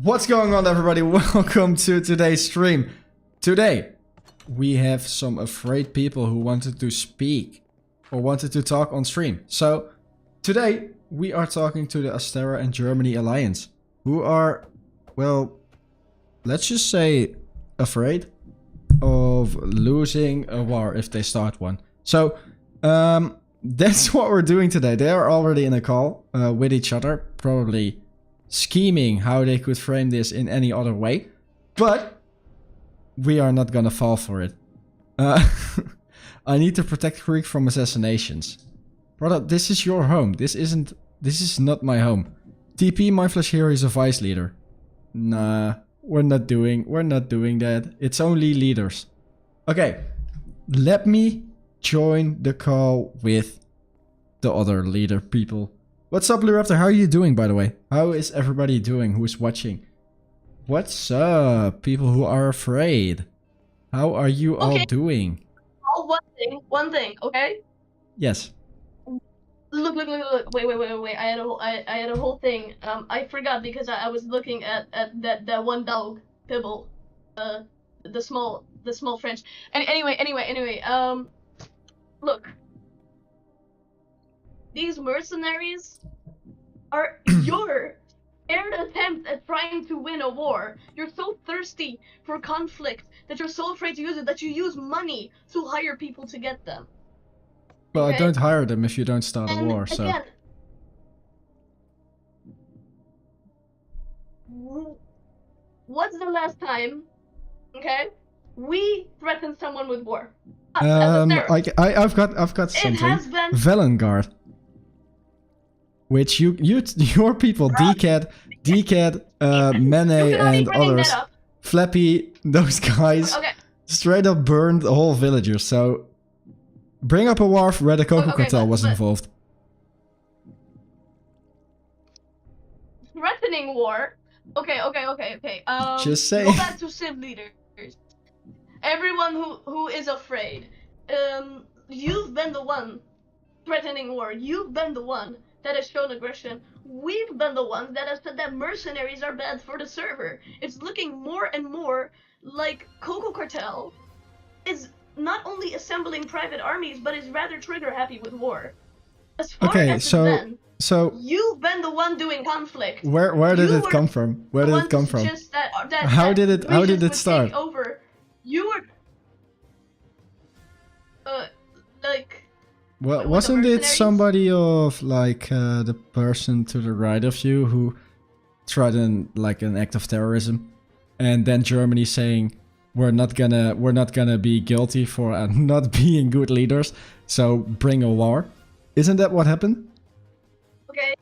What's going on, everybody? Welcome to today's stream. Today, we have some afraid people who wanted to speak or wanted to talk on stream. So, today, we are talking to the Asterra and Germany alliance, who are, well, let's just say, afraid of losing a war if they start one. So, that's what we're doing today. They are already in a call with each other, probably scheming how they could frame this in any other way, but we are not gonna fall for it. I need to protect Greek from assassinations. Brother, this is your home. This is not my home. TP my flesh hero is a vice leader. Nah, we're not doing that. It's only leaders. Okay, let me join the call with the other leader people. What's up, Blue Raptor? How are you doing, by the way? How is everybody doing who's watching? What's up, people who are afraid? How are you all doing? Oh, one thing, okay? Yes. Look, wait. I had a whole thing. I forgot because I was looking at that one dog, Pibble. The small French. And anyway, look. These mercenaries are your scared attempt at trying to win a war. You're so thirsty for conflict that you're so afraid to use it that you use money to hire people to get them. Well, okay? I don't hire them if you don't start a war, so... Again, what's the last time, okay, we threatened someone with war? I've got something. It has been... Valengard. Which your people, DCAD, Mene and others, Flappy, those guys, straight up burned the whole villagers. So, bring up a war where the CocoCartel was involved. Threatening war? Okay. Just say. Go back to Civ leaders. Everyone who is afraid. You've been the one threatening war. You've been the one that has shown aggression. We've been the ones that have said that mercenaries are bad for the server. It's looking more and more like CocoCartel is not only assembling private armies, but is rather trigger happy with war. As far as so you've been the one doing conflict. Where did it come from? Where did it come from? How did it start? Over. You were like. Well, wasn't it somebody of like the person to the right of you who threatened like an act of terrorism, and then Germany saying we're not gonna be guilty for not being good leaders, so bring a war? Isn't that what happened? Okay.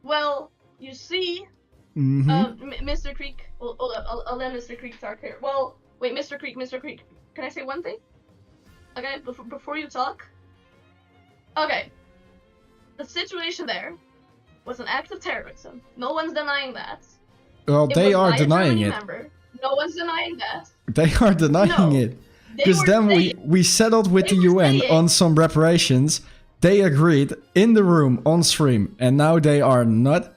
Well, you see, Mr. Creek. Hold up, I'll let Mr. Creek talk here. Well, wait, Mr. Creek, can I say one thing? Okay, before you talk. Okay, the situation there was an act of terrorism. No one's denying that. Well, they are denying it. No one's denying that. They are denying it. Because then we settled with the UN on some reparations. They agreed in the room on stream, and now they are not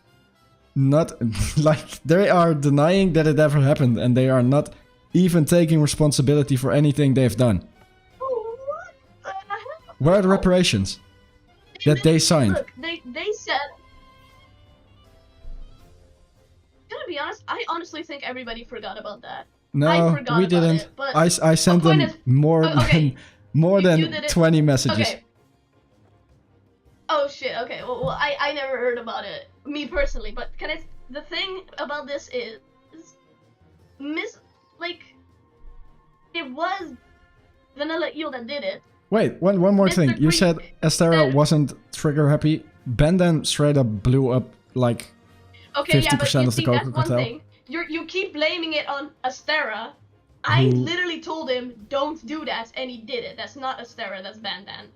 like they are denying that it ever happened, and they are not even taking responsibility for anything they've done. What the hell? Where are the reparations that they signed? Look, they said. Gonna be honest, I honestly think everybody forgot about that. No, we didn't. I sent them more than 20 messages. Okay. Oh shit, okay, well I never heard about it, me personally, but the thing about this is, it was Vanilla Eel that did it. Wait, one more thing. You said Asterra wasn't trigger happy Bandam straight up blew up like Okay, yeah, but 50% you of the see, that's Coco one Cartel. thing. You keep blaming it on Asterra. I Who- literally told him, don't do that, and he did it. That's not Asterra, that's Bandam.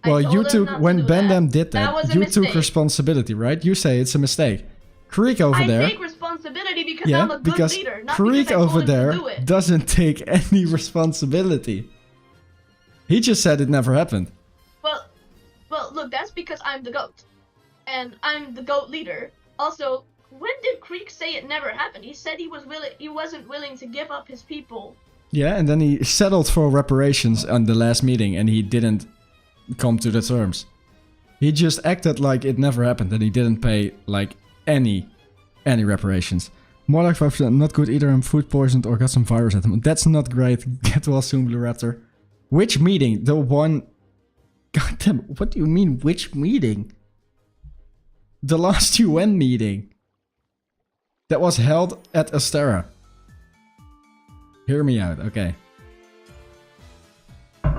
I Well, told you him took not to when do Bandam that. did That was that, a you took mistake. responsibility, right? You say it's a mistake. Creek over I there, take responsibility because yeah, I'm a good because leader, not Creek because I told over him to there do it. doesn't take any responsibility. He just said it never happened. Well, look, that's because I'm the GOAT. And I'm the GOAT leader. Also, when did Creek say it never happened? He said he wasn't willing to give up his people. Yeah, and then he settled for reparations on the last meeting, and he didn't come to the terms. He just acted like it never happened, and he didn't pay like any reparations. More like 5%, not good either. I'm food poisoned or got some virus at him. That's not great. Get well soon, Blue Raptor. Which meeting? The one... God damn, what do you mean, which meeting? The last UN meeting. That was held at Asterra. Hear me out, okay.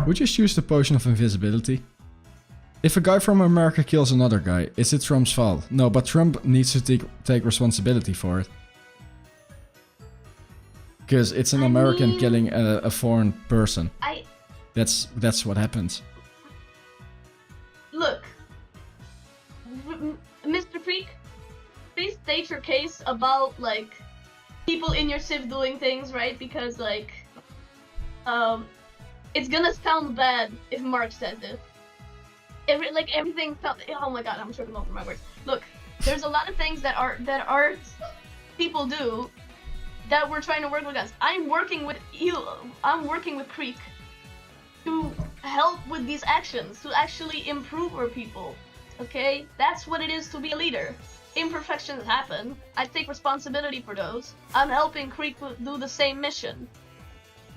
We just use the potion of invisibility. If a guy from America kills another guy, is it Trump's fault? No, but Trump needs to take responsibility for it. Because it's an American mean, killing a foreign person. That's what happens. Look, Mr. Creek, please state your case about, like, people in your civ doing things, right? Because, like, it's gonna sound bad if Mark says it. Everything felt. Oh my god, I'm tripping over my words. Look, there's a lot of things that our people do that we're trying to work against. I'm working with you. I'm working with Creek to help with these actions, to actually improve our people. Okay, that's what it is to be a leader. Imperfections happen. I take responsibility for those. I'm helping Creek do the same mission.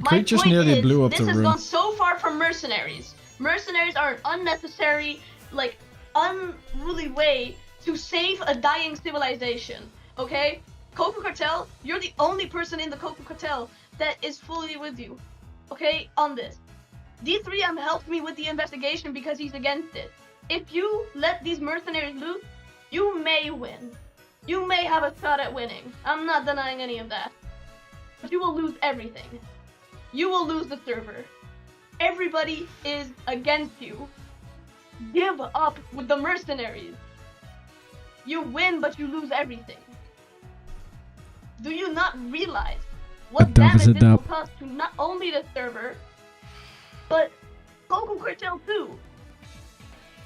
Creek just nearly blew up the this has room. gone so far from mercenaries. Mercenaries are an unnecessary, like, unruly way to save a dying civilization. Okay? CocoCartel, you're the only person in the CocoCartel that is fully with you. Okay? On this. D3M helped me with the investigation because he's against it. If you let these mercenaries loose, you may win. You may have a shot at winning. I'm not denying any of that. But you will lose everything. You will lose the server. Everybody is against you. Give up with the mercenaries. You win, but you lose everything. Do you not realize what damage this will cause to not only the server, but CocoCartel too?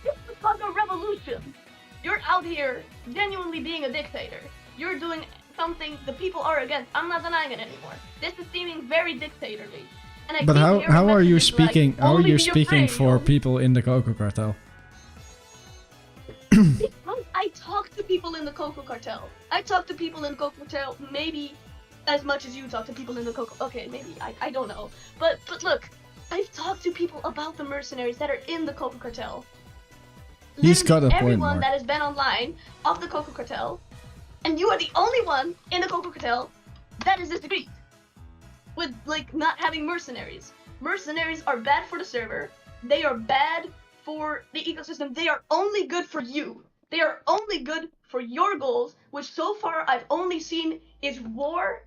This will cause a revolution. You're out here genuinely being a dictator. You're doing something the people are against. I'm not denying it anymore. This is seeming very dictatorly. And I But how are you speaking? Like, how are you only speaking afraid, for people in the CocoCartel? Because I talk to people in the CocoCartel. I talk to people in CocoCartel maybe as much as you talk to people in the Coco. Okay, maybe I don't know. But look, I've talked to people about the mercenaries that are in the CocoCartel. He's got a point, everyone Mark. that has been online of the CocoCartel, and you are the only one in the CocoCartel that is disagreed with, like, not having mercenaries. Mercenaries are bad for the server. They are bad for the ecosystem. They are only good for you. They are only good for your goals, which so far I've only seen is war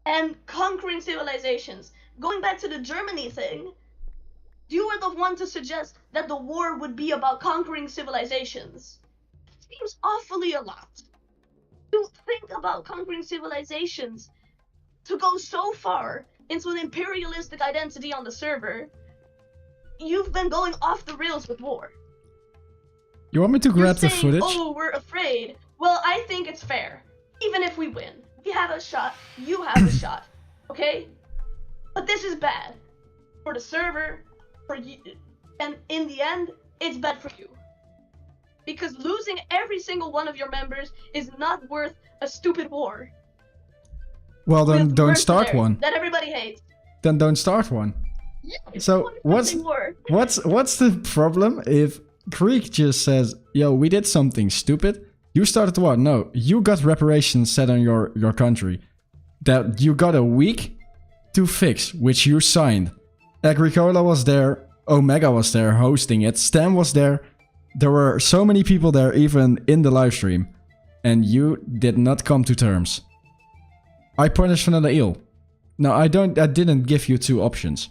and conquering civilizations. Going back to the Germany thing, you were the one to suggest that the war would be about conquering civilizations. Seems awfully a lot. To think about conquering civilizations, to go so far into an imperialistic identity on the server, you've been going off the rails with war. You want me to grab the You're saying, footage? oh, we're afraid. Well, I think it's fair. Even if we win, we have a shot, you have a shot, okay? But this is bad for the server, for you, and in the end, it's bad for you. Because losing every single one of your members is not worth a stupid war. Well, then with don't start mercenaries one. that everybody hates. Then don't start one. Yeah, So what's war. what's the problem if Creek just says, "Yo, we did something stupid. You started the war. No, you got reparations set on your country that you got a week to fix, which you signed. Agricola was there, Omega was there hosting it, Stam was there. There were so many people there, even in the live stream, and you did not come to terms. I punished Vanilla Eel. No, I didn't give you 2 options.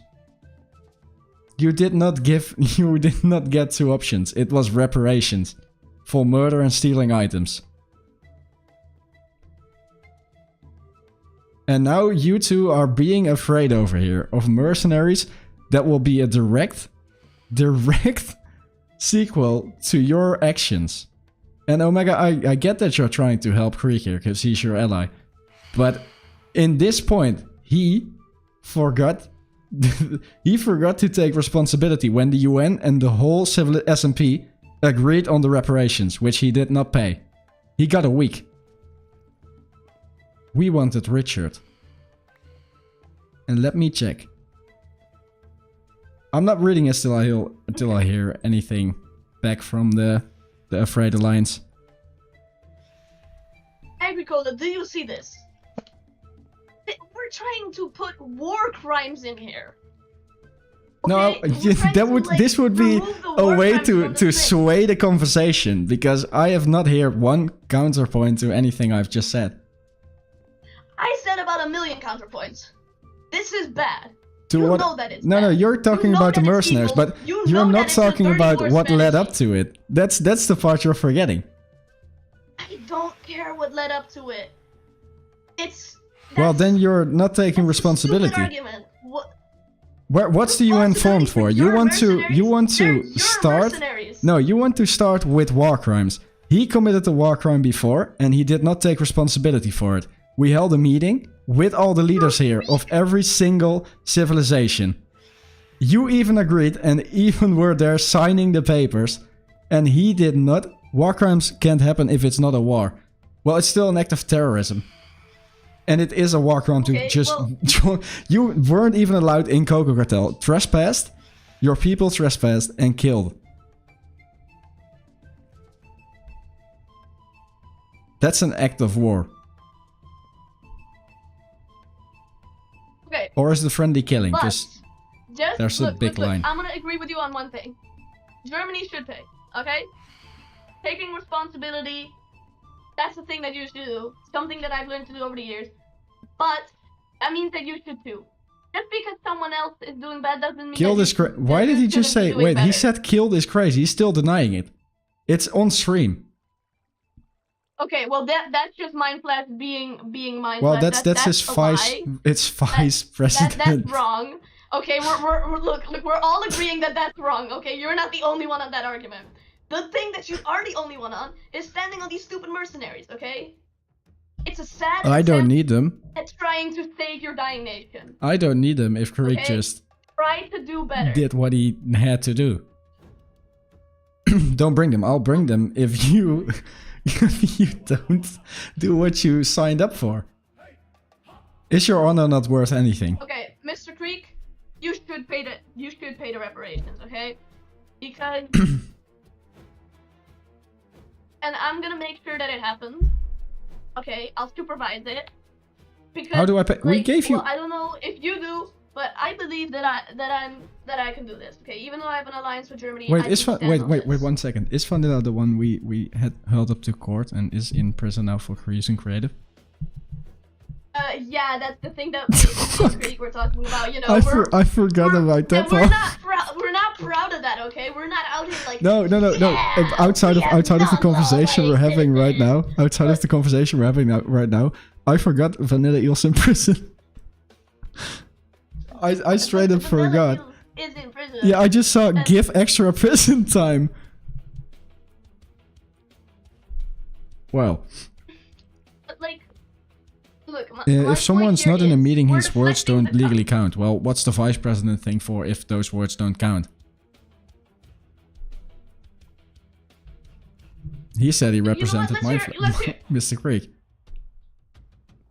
You did not get 2 options. It was reparations for murder and stealing items. And now you two are being afraid over here of mercenaries that will be a direct sequel to your actions. And Omega, I get that you're trying to help Krieg here because he's your ally. But in this point, he forgot to take responsibility when the UN and the whole civil SMP agreed on the reparations, which he did not pay. He got a week. We wanted Richard. And let me check. I'm not reading it until I hear anything back from the Afraid Alliance. Agricola, do you see this? We're trying to put war crimes in here. Okay? No, this would be a way to sway the conversation, because I have not heard one counterpoint to anything I've just said. I said about 1 million counterpoints. This is bad. To what? Know that it's no, bad. no, you're talking about the mercenaries, but you're not talking about what led up to it. That's the part you're forgetting. I don't care what led up to it. Well, then you're not taking responsibility. What's the UN formed for? You want to start? No, you want to start with war crimes. He committed a war crime before, and he did not take responsibility for it. We held a meeting with all the leaders here of every single civilization. You even agreed and even were there signing the papers, and he did not. War crimes can't happen if it's not a war. Well, it's still an act of terrorism. And it is a war crime to you weren't even allowed in CocoCartel. Trespassed, your people trespassed and killed. That's an act of war. Okay. Or is the friendly killing? Just there's a big line. I'm gonna agree with you on one thing. Germany should pay, okay? Taking responsibility, that's the thing that you should do. Something that I've learned to do over the years. But that means that you should too. Just because someone else is doing bad doesn't mean killed is crazy. Why did he just say, wait, he said killed is crazy. He's still denying it. It's on stream. Okay, well that's just Mindflash being Mindflash. Well, that's his vice. It's vice president. That's wrong. Okay, look, we're all agreeing that that's wrong. Okay, you're not the only one on that argument. The thing that you are the only one on is standing on these stupid mercenaries. Okay, it's a sad. I don't need them. It's trying to save your dying nation. I don't need them if Krieg just try to do better. Did what he had to do. Don't bring them. I'll bring them if you. If you don't do what you signed up for. Is your honor not worth anything? Okay, Mr. Krieg, you should pay the reparations, okay? Because and I'm gonna make sure that it happens. Okay, I'll supervise it. Because how do I pay? Like, we gave you. Well, I don't know if you do, but I believe that I can do this. Okay, even though I have an alliance with Germany. Wait, wait 1 second. Is Vanilla the one we had held up to court and is in prison now for using creative? Yeah, that's the thing that we're talking about. You know, I forgot about that part. We're not proud of that. Okay, we're not out here like. No. Outside of the conversation we're having right now. Outside of the conversation we're having right now, I forgot Vanilla Eel's in prison. I straight up forgot. Is in prison. Yeah, I just saw give extra prison time. Well. But like, look. If someone's not in a meeting, his words don't legally count. Well, what's the vice president thing for if those words don't count? He said he represented Mr. Krieg.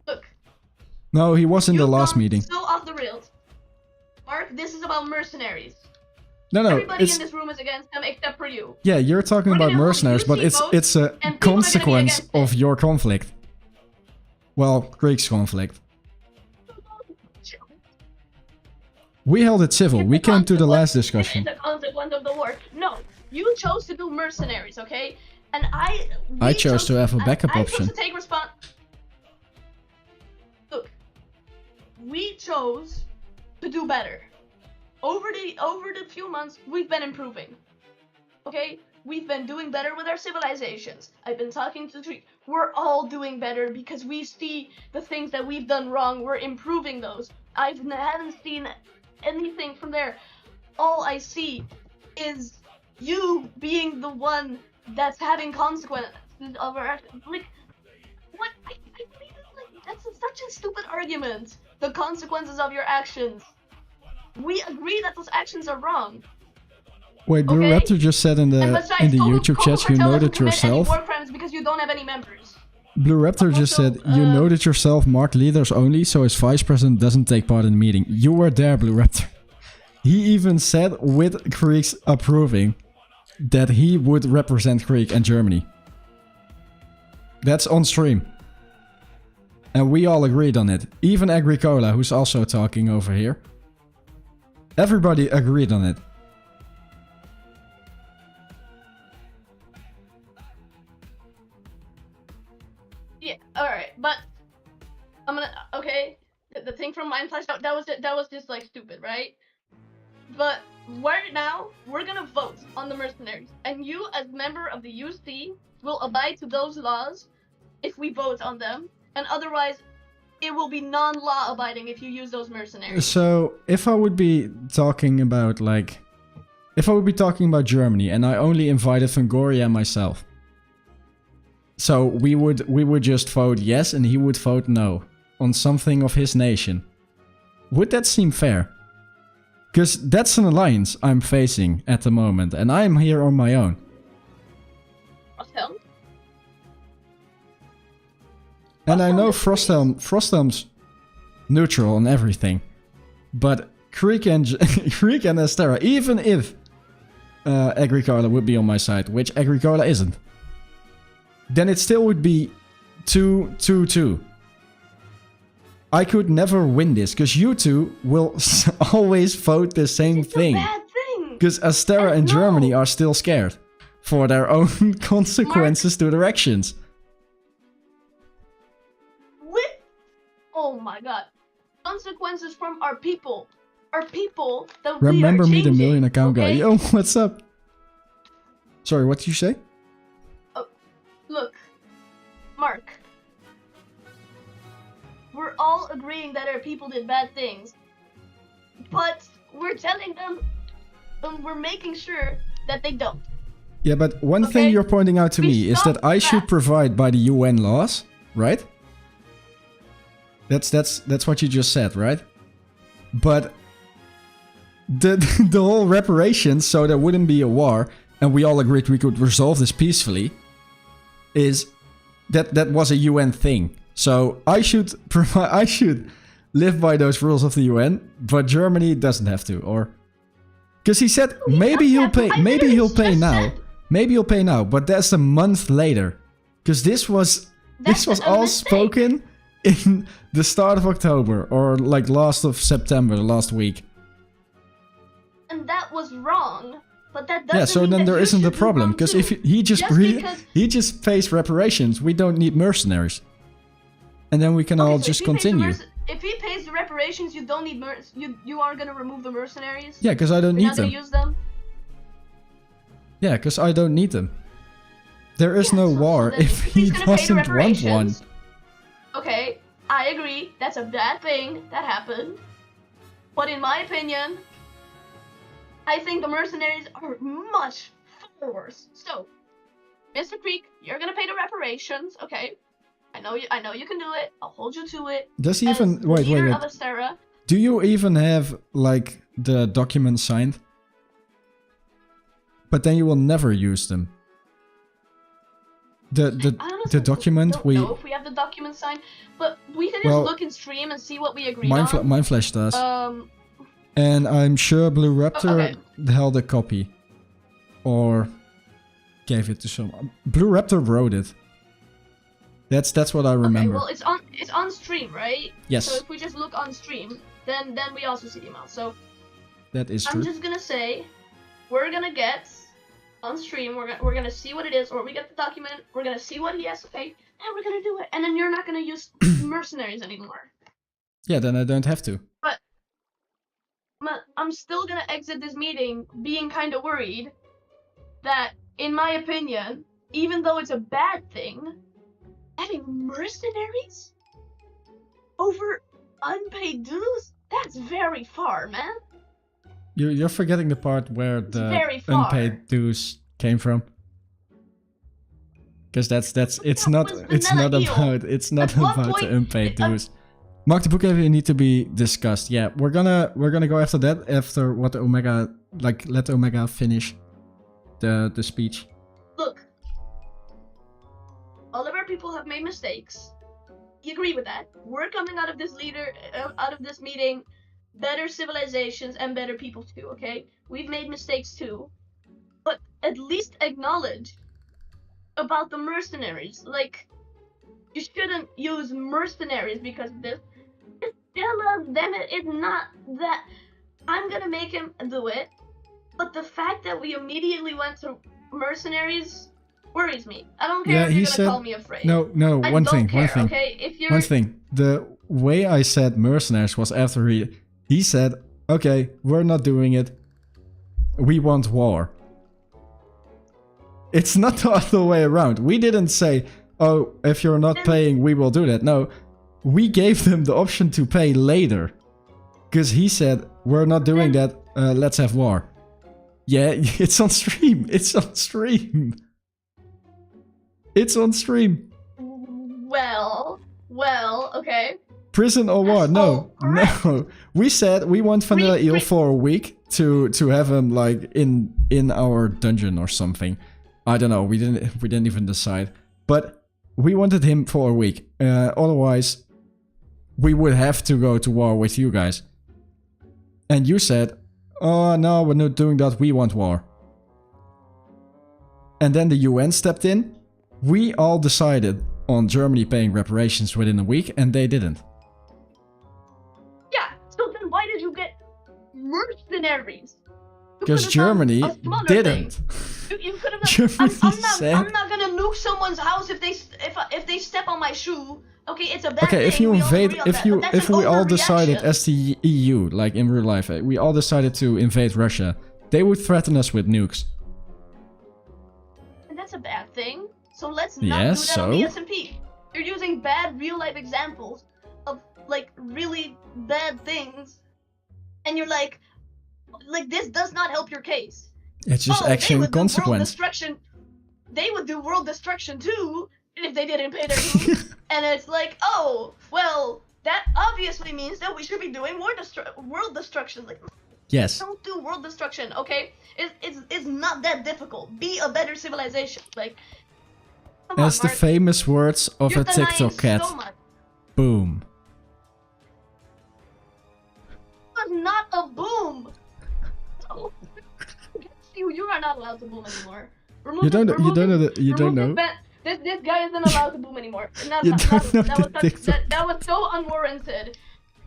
Look. No, he was in the last meeting. So off the rails. Mark, this is about mercenaries. No, everybody in this room is against them except for you. Yeah, you're talking about mercenaries, but it's a consequence of your conflict. Well, Krieg's conflict. We held it civil. We came to the last discussion. It's a consequence of the war. No, You chose to do mercenaries, okay? And I chose to have a backup I option. chose to take Look, we chose to do better. Over the few months, we've been improving. Okay? We've been doing better with our civilizations. I've been talking to Tree. We're all doing better because we see the things that we've done wrong. We're improving those. I haven't seen anything from there. All I see is you being the one that's having consequences of our actions. Like, what? I really like that's such a stupid argument. The consequences of your actions. We agree that those actions are wrong. Wait, Blue Okay? Raptor just said in the YouTube chat you noted yourself. War crimes because you don't have any members. Blue Raptor just Also, said you noted yourself marked leaders only, so his vice president doesn't take part in the meeting. You were there, Blue Raptor. He even said, with Krieg's approving, that he would represent Krieg and Germany. That's on stream. And we all agreed on it. Even Agricola, who's also talking over here. Everybody agreed on it. Yeah, alright, but I'm gonna the thing from Mindflash that was just like stupid, right? But right now we're gonna vote on the mercenaries, and you as member of the UC will abide to those laws if we vote on them, and otherwise it will be non-law abiding if you use those mercenaries. So if I would be talking about Germany and I only invited Fangoria and myself. So we would just vote yes and he would vote no on something of his nation. Would that seem fair? Because that's an alliance I'm facing at the moment and I'm here on my own. Frosthelm? And I know Frosthelm's neutral on everything. But Krieg and Asterra, even if Agricola would be on my side, which Agricola isn't, then it still would be 2-2-2. I could never win this, because you two will always vote the same thing. It's a bad thing! Because Asterra and Germany are still scared for their own consequences to their actions. Oh my god. Consequences from our people. Our people that Remember we are me, the changing, million account guy. okay? Yo, what's up? Sorry, what did you say? Look, Mark. We're all agreeing that our people did bad things. But we're telling them, and we're making sure that they don't. Yeah, but one thing you're pointing out to me is that I should provide by the UN laws, right? That's what you just said, right? But the whole reparations, so there wouldn't be a war, and we all agreed we could resolve this peacefully, is that was a UN thing. So I should live by those rules of the UN, but Germany doesn't have to, or because he said maybe he'll pay now, but that's a month later, because this was all spoken in the start of October or like last of September, last week. And that was wrong. But that doesn't yeah, so mean then that there you isn't a should do problem, wrong because too. if he just pays reparations, we don't need mercenaries, and then we can all just continue. If he pays the reparations, you don't need you are gonna remove the mercenaries. Yeah, because I don't You're need not them. gonna use them. Yeah, because I don't need them. There is no war if he doesn't want one. Okay, I agree. That's a bad thing that happened. But in my opinion, I think the mercenaries are much worse. So, Mr. Creek, you're gonna pay the reparations, okay? I know you can do it. I'll hold you to it. Does he even wait? Of Asterra, do you even have like the documents signed? But then you will never use them. The document don't know if we have the document signed, but we can just look in stream and see what we agreed on. Mindflash does. And I'm sure Blue Raptor held a copy. Or gave it to someone. Blue Raptor wrote it. That's what I remember. Okay, well it's on stream, right? Yes. So if we just look on stream, then we also see the email. So that is true. I'm just gonna say we're gonna get on stream. We're gonna see what it is, or we get the document. We're gonna see what he has to pay, and we're gonna do it. And then you're not gonna use mercenaries anymore. Yeah, then I don't have to. But I'm still gonna exit this meeting being kind of worried that, in my opinion, even though it's a bad thing, having mercenaries over unpaid dues, that's very far, man. You're forgetting the part where the very far. unpaid dues came from. Because it's not about the unpaid dues. Mark the book you need to be discussed. Yeah, we're gonna go after that after what Omega, like, let Omega finish the speech. Look, all of our people have made mistakes. You agree with that? We're coming out of this meeting better civilizations and better people too, okay? We've made mistakes too. But at least acknowledge about the mercenaries. Like, you shouldn't use mercenaries because of this. Just tell us, damn it, it's not that I'm gonna make him do it. But the fact that we immediately went to mercenaries worries me. I don't care if you're gonna call me afraid. No, one thing. Okay? If you're... One thing. The way I said mercenaries was after he said, okay, we're not doing it. We want war. It's not the other way around. We didn't say, oh, if you're not paying, we will do that. No, we gave them the option to pay later. Because he said, we're not doing that, let's have war. Yeah, it's on stream. It's on stream. It's on stream. Well, okay. Prison or war? No, no. We said we want Vanilla Eel for a week to have him like in our dungeon or something. I don't know. We didn't even decide. But we wanted him for a week. Otherwise, we would have to go to war with you guys. And you said, oh no, we're not doing that. We want war. And then the UN stepped in. We all decided on Germany paying reparations within a week, and they didn't. Yeah, so then why did you get mercenaries? Because Germany didn't. You could have done. I'm not gonna nuke someone's house if they step on my shoe. Okay, it's a bad thing. If you invade, if we all decided as the EU, like in real life, we all decided to invade Russia, they would threaten us with nukes. And that's a bad thing. So let's not do that on MarcSMP. You're using bad real life examples of like really bad things, and you're like this does not help your case. It's just action and consequence. They would do world destruction too if they didn't pay their dues. And it's like, oh, well, that obviously means that we should be doing world destruction. Like, yes. Don't do world destruction, okay? It's not that difficult. Be a better civilization. Like, come as on, the famous words of a TikTok cat. So boom. It was not a boom. Oh. You are not allowed to boom anymore. You don't know. This guy isn't allowed to boom anymore. That was so unwarranted.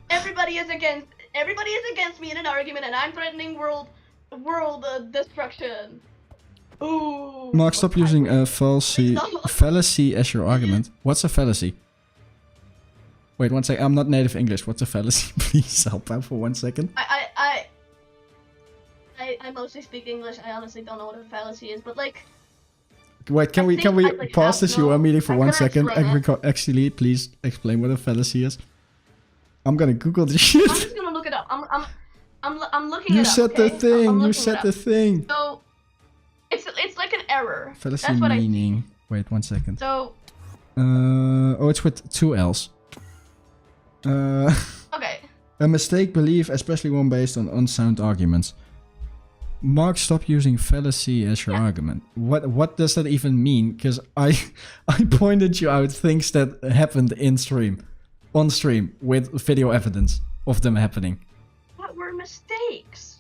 Everybody is against me in an argument, and I'm threatening world destruction. Ooh. Mark, stop using a fallacy as your argument. What's a fallacy? Wait one second. I'm not native English. What's a fallacy? Please help out for 1 second. I mostly speak English. I honestly don't know what a fallacy is, but like. Wait, can we pause this UN meeting for 1 second? Actually, please explain what a fallacy is. I'm gonna Google this shit. I'm just gonna look it up. I'm looking you it up. Said the thing. You said the thing. So, it's like an error. Fallacy That's what meaning. Wait 1 second. So. Oh, it's with 2 L's. Okay. A mistake belief, especially one based on unsound arguments. Mark, stop using fallacy as your argument. What does that even mean? Because I pointed you out things that happened on stream, with video evidence of them happening. That were mistakes.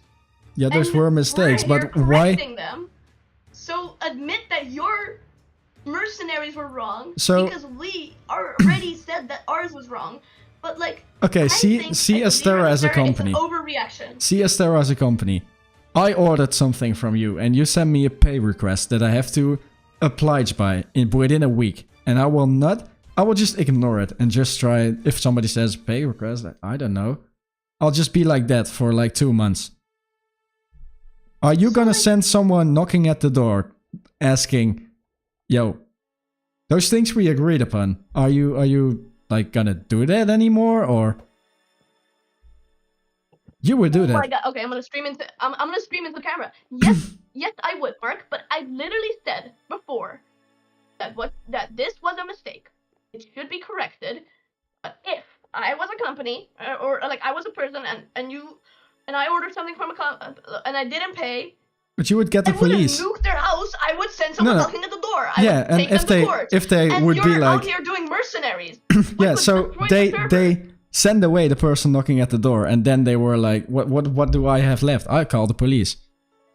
Yeah, those were mistakes, but why? Them. So admit that your mercenaries were wrong, so, because we already said that ours was wrong. But like, okay, see Asterra as a company. It's an overreaction. See Asterra as a company. I ordered something from you and you send me a pay request that I have to oblige by within a week. And I will just ignore it and just try, if somebody says pay request, I don't know. I'll just be like that for like 2 months. Are you gonna send someone knocking at the door asking, yo, those things we agreed upon, are you like gonna do that anymore, or? You would do that. Oh my god, okay, I'm gonna stream into camera. Yes, yes I would, Mark, but I literally said before that this was a mistake. It should be corrected. But if I was a company, or like I was a person, and I ordered something from and I didn't pay, but you would get the police. I wouldn't nuke their house. I would send someone knocking at the door. I yeah, would and take them to court. if they and would be like, you're out here doing mercenaries. yeah, so they send away the person knocking at the door, and then they were like, what do I have left? I call the police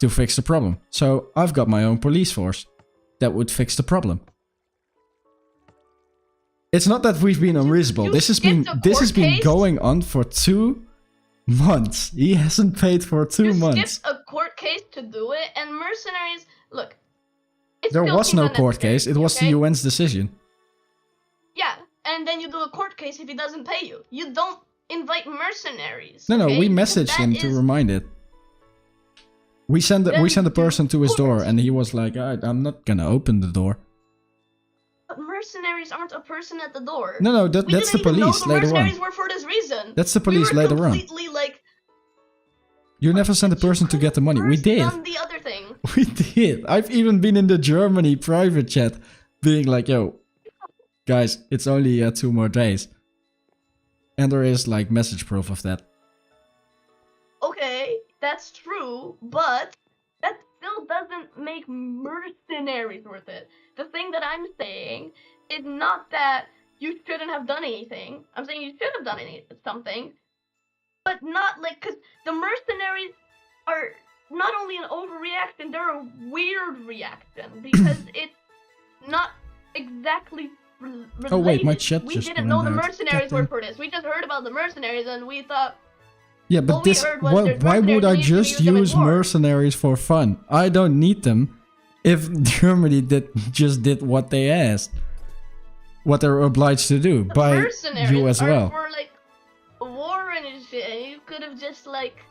to fix the problem. So I've got my own police force that would fix the problem. It's not that we've been unreasonable. This has been going on for 2 months. He hasn't paid for 2 months. You skipped a court case to do it, and mercenaries, look. There was no court case. It was the UN's decision. Yeah, and then you do a court case if he doesn't pay you. You don't invite mercenaries. No, we messaged him to remind it. We sent a person to his door, and he was like, I'm not gonna open the door. But mercenaries aren't a person at the door. No, that's the police later on. Mercenaries were for this reason. That's the police later on. Completely like. You never sent a person to get the money. We did. Done the other thing. We did. I've even been in the Germany private chat, being like, yo, guys, it's only 2 more days. And there is like message proof of that. Okay, that's true, but that still doesn't make mercenaries worth it. The thing that I'm saying is not that you shouldn't have done anything. I'm saying you should have done something, but not like, because the mercenaries are not only an overreaction, they're a weird reaction, because it's not exactly related. Oh wait, my chat we just didn't know the mercenaries were for this. We just heard about the mercenaries and we thought. Yeah, but this, why would I just use mercenaries for fun? I don't need them if Germany just did what they asked. What they're obliged to do by you as well. For like war and shit, and you could have just like.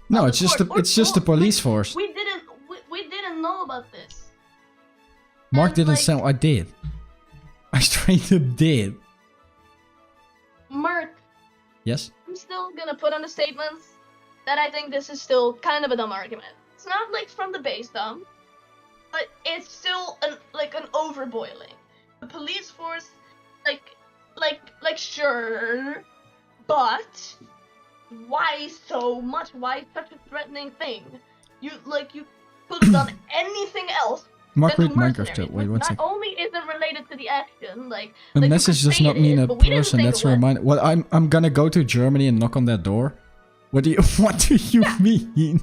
No, it's just the police force. We didn't know about this. Mark didn't say I did. I straight up did. Mark. Yes? I'm still gonna put on the statements that I think this is still kind of a dumb argument. It's not like from the base dumb, but it's still an overboiling. The police force, like sure, but why so much? Why such a threatening thing? You could have done anything else. Mark, read Minecraft chat. Wait, one second. Not only isn't related to the action, a message does not mean a person. That's a reminder. Well, I'm gonna go to Germany and knock on that door. What do you mean?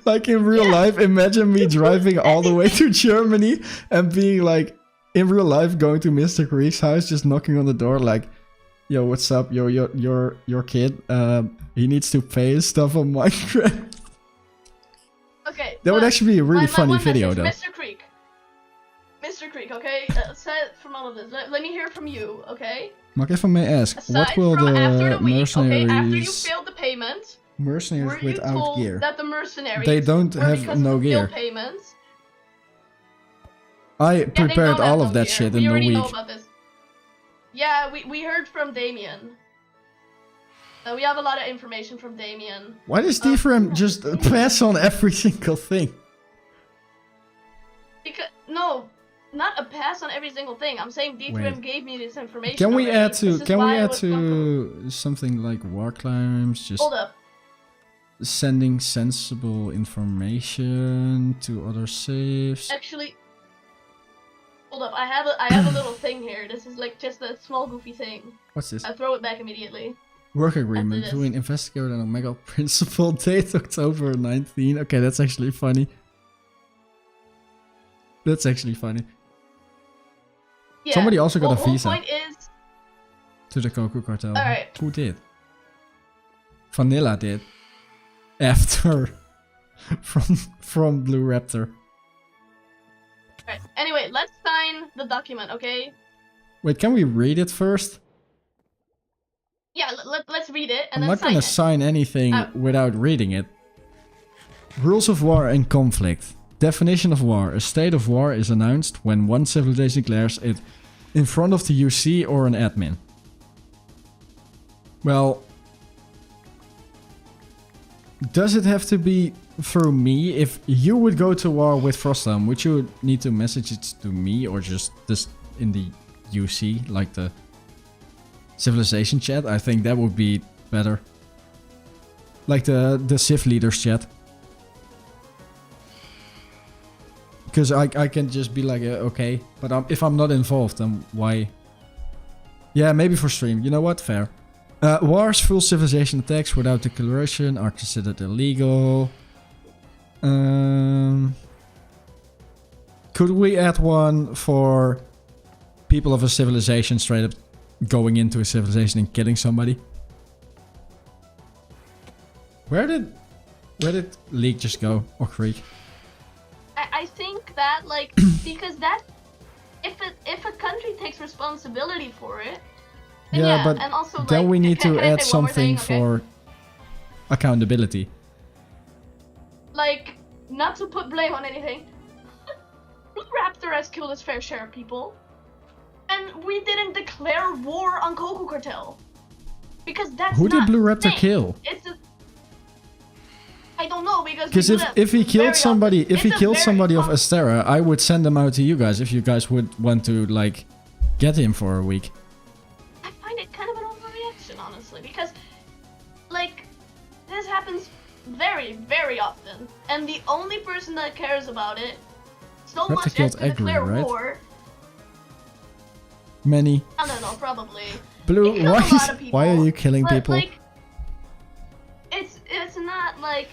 Like in real life, imagine me driving all the way to Germany and being like, in real life, going to Mr. Creek's house, just knocking on the door, like, yo, what's up? Yo, your kid, he needs to pay his stuff on Minecraft. Okay. That would actually be a really funny video, though. Mr. Creek, okay? Aside from all of this, let me hear from you, okay? Mark, if I may ask, what will the mercenaries... Okay, after you failed the payment... Mercenaries without gear. That the mercenaries... They don't have no gear. Payments, I prepared all of that shit in a week. Know about this. Yeah, we heard from Damien. We have a lot of information from Damien. Why does DFRM just pass on every single thing? Because no, not a pass on every single thing. I'm saying DFRM gave me this information. Can we add to something like war crimes? Just hold up. Sending sensible information to other saves. Actually, hold up. I have a little thing here. This is like just a small goofy thing. What's this? I throw it back immediately. Work agreement between investigator and Omega principal, date October 19. Okay, that's actually funny. That's actually funny. Yeah, somebody also got a visa to the CocoCartel. Alright. Who did? Vanilla did. After from Blue Raptor. Right. Anyway, let's sign the document, okay? Wait, can we read it first? Yeah, let's read it and I'm then not sign gonna it. sign anything without reading it. Rules of war and conflict. Definition of war. A state of war is announced when one civilization declares it in front of the UC or an admin. Well, does it have to be through me? If you would go to war with Frosthelm, would you need to message it to me or just in the UC, like the civilization chat? I think that would be better. Like the Civ leaders chat. Because I can just be like, okay, but if I'm not involved, then why? Yeah, maybe for stream. You know what? Fair. Wars, full civilization attacks without declaration are considered illegal. Could we add one for people of a civilization straight up going into a civilization and killing somebody? Where did League just go? Or Creek? I think that, like, because that, if a country takes responsibility for it, then Yeah, but and also, then like, we need to can I add say one more something thing? Okay. for accountability. Like, not to put blame on anything, Blue Raptor has killed his fair share of people, and we didn't declare war on CocoCartel. Because that's Who did not Blue Raptor thing. kill? It's a... I don't know, because If he killed somebody, often. if he It's a killed very somebody of common- Asterra, I would send them out to you guys if you guys would want to like get him for a week. I find it kind of an overreaction, honestly, because, like, this happens very, very often, and the only person that cares about it so Raptor much as killed to Agri, declare right? war, Many. I don't know, probably. Blue, It killed a lot of why are people, you killing but, people? like, it's not like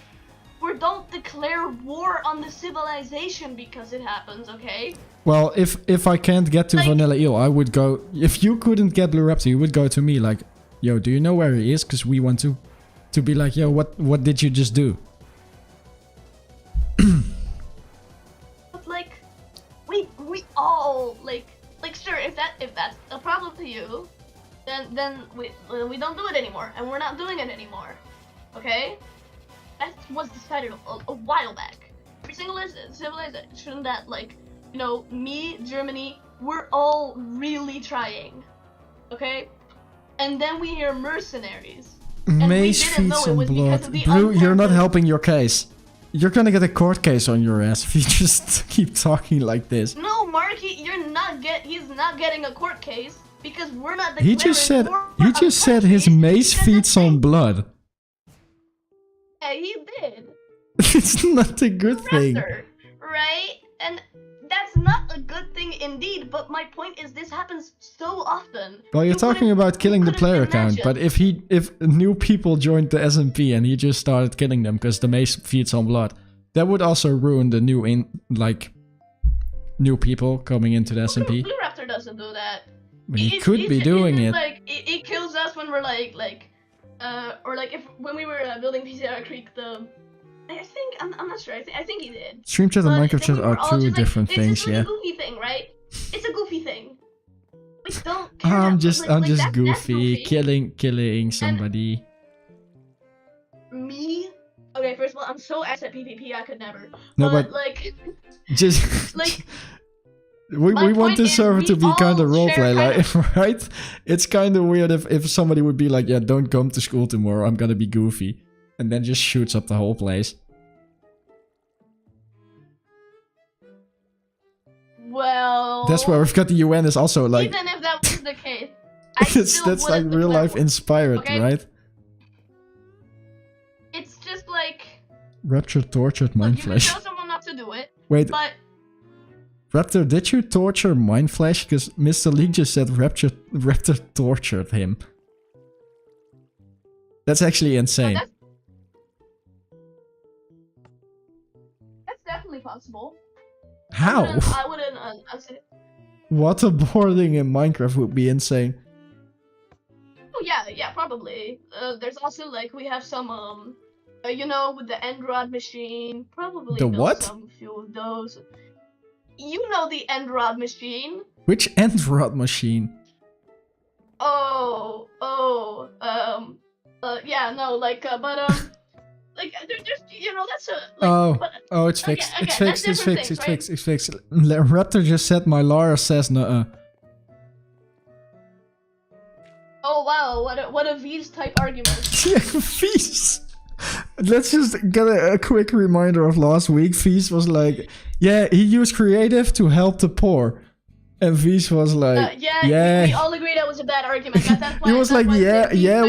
we don't declare war on the civilization because it happens, okay? Well, if I can't get to like- Vanilla Eel, I would go. If you couldn't get Blue Raptor, you would go to me like, yo, do you know where he is? Because we want to be like, yo, what did you just do? But like, we all like sure, if that's a problem to you, then we don't do it anymore, and we're not doing it anymore, okay? That was decided a while back. Every single civilization that, like, you know, me, Germany, we're all really trying, okay? And then we hear mercenaries. And Mace we didn't know feeds it on was because blood. of the Blue, you're not untapped- helping your case. You're gonna get a court case on your ass if you just keep talking like this. No, Marky, he's not getting a court case because we're not He declaring just said war you on just said his countries mace because feeds that's on fake. blood. Yeah, he did. It's not a good thing. Raptor, right? And that's not a good thing indeed, but my point is this happens so often. Well, you're You talking couldn't- about killing you the couldn't player count, imagine. but if new people joined the SMP and he just started killing them because the mace feeds on blood, that would also ruin the new people coming into the SMP. Blue Raptor doesn't do that. He could be doing just it. Like, it kills us when we're or like when we were building PCR Creek, I think, I'm not sure, I think he did. Stream chat and But Minecraft then chat we were are all two just like, different this things, is like yeah. a goofy thing, right? It's a goofy thing. We don't care I'm that just much. Like, that's goofy, killing somebody. Me? Okay, first of all, I'm so ass at PvP, I could never. No, but like, just like, we my want point the is server we to be kind of all share roleplay, like, right? It's kind of weird if somebody would be like, yeah, don't come to school tomorrow, I'm gonna be goofy, and then just shoots up the whole place. well, That's where we've got the UN is also like, even if that was the case, I still that's like wouldn't real declare life war, inspired, okay? right? It's just like, Raptor tortured look, you can Mindflesh. tell someone not to do it, Wait, but Raptor, did you torture Mindflesh? Because Mr. League just said Raptor tortured him. That's actually insane. that's definitely possible. How? I wouldn't say. Waterboarding in Minecraft would be insane. Oh yeah, probably. There's also like we have some You know, with the end rod machine. Probably The know what? some few of those. You know the end rod machine. Which end rod machine? Yeah, no, like, like, they're just, you know, that's a, like, Oh, but, oh, it's fixed. okay, It's that's fixed. It's different fixed. things, It's right? fixed. It's fixed. Raptor just said my Lara says no. Oh wow, what a V's type argument. Feast. Let's just get a quick reminder of last week. Feast was like, yeah, he used creative to help the poor. And Feast was like, yeah. We all agree that was a bad argument. That's why, he was like, yeah,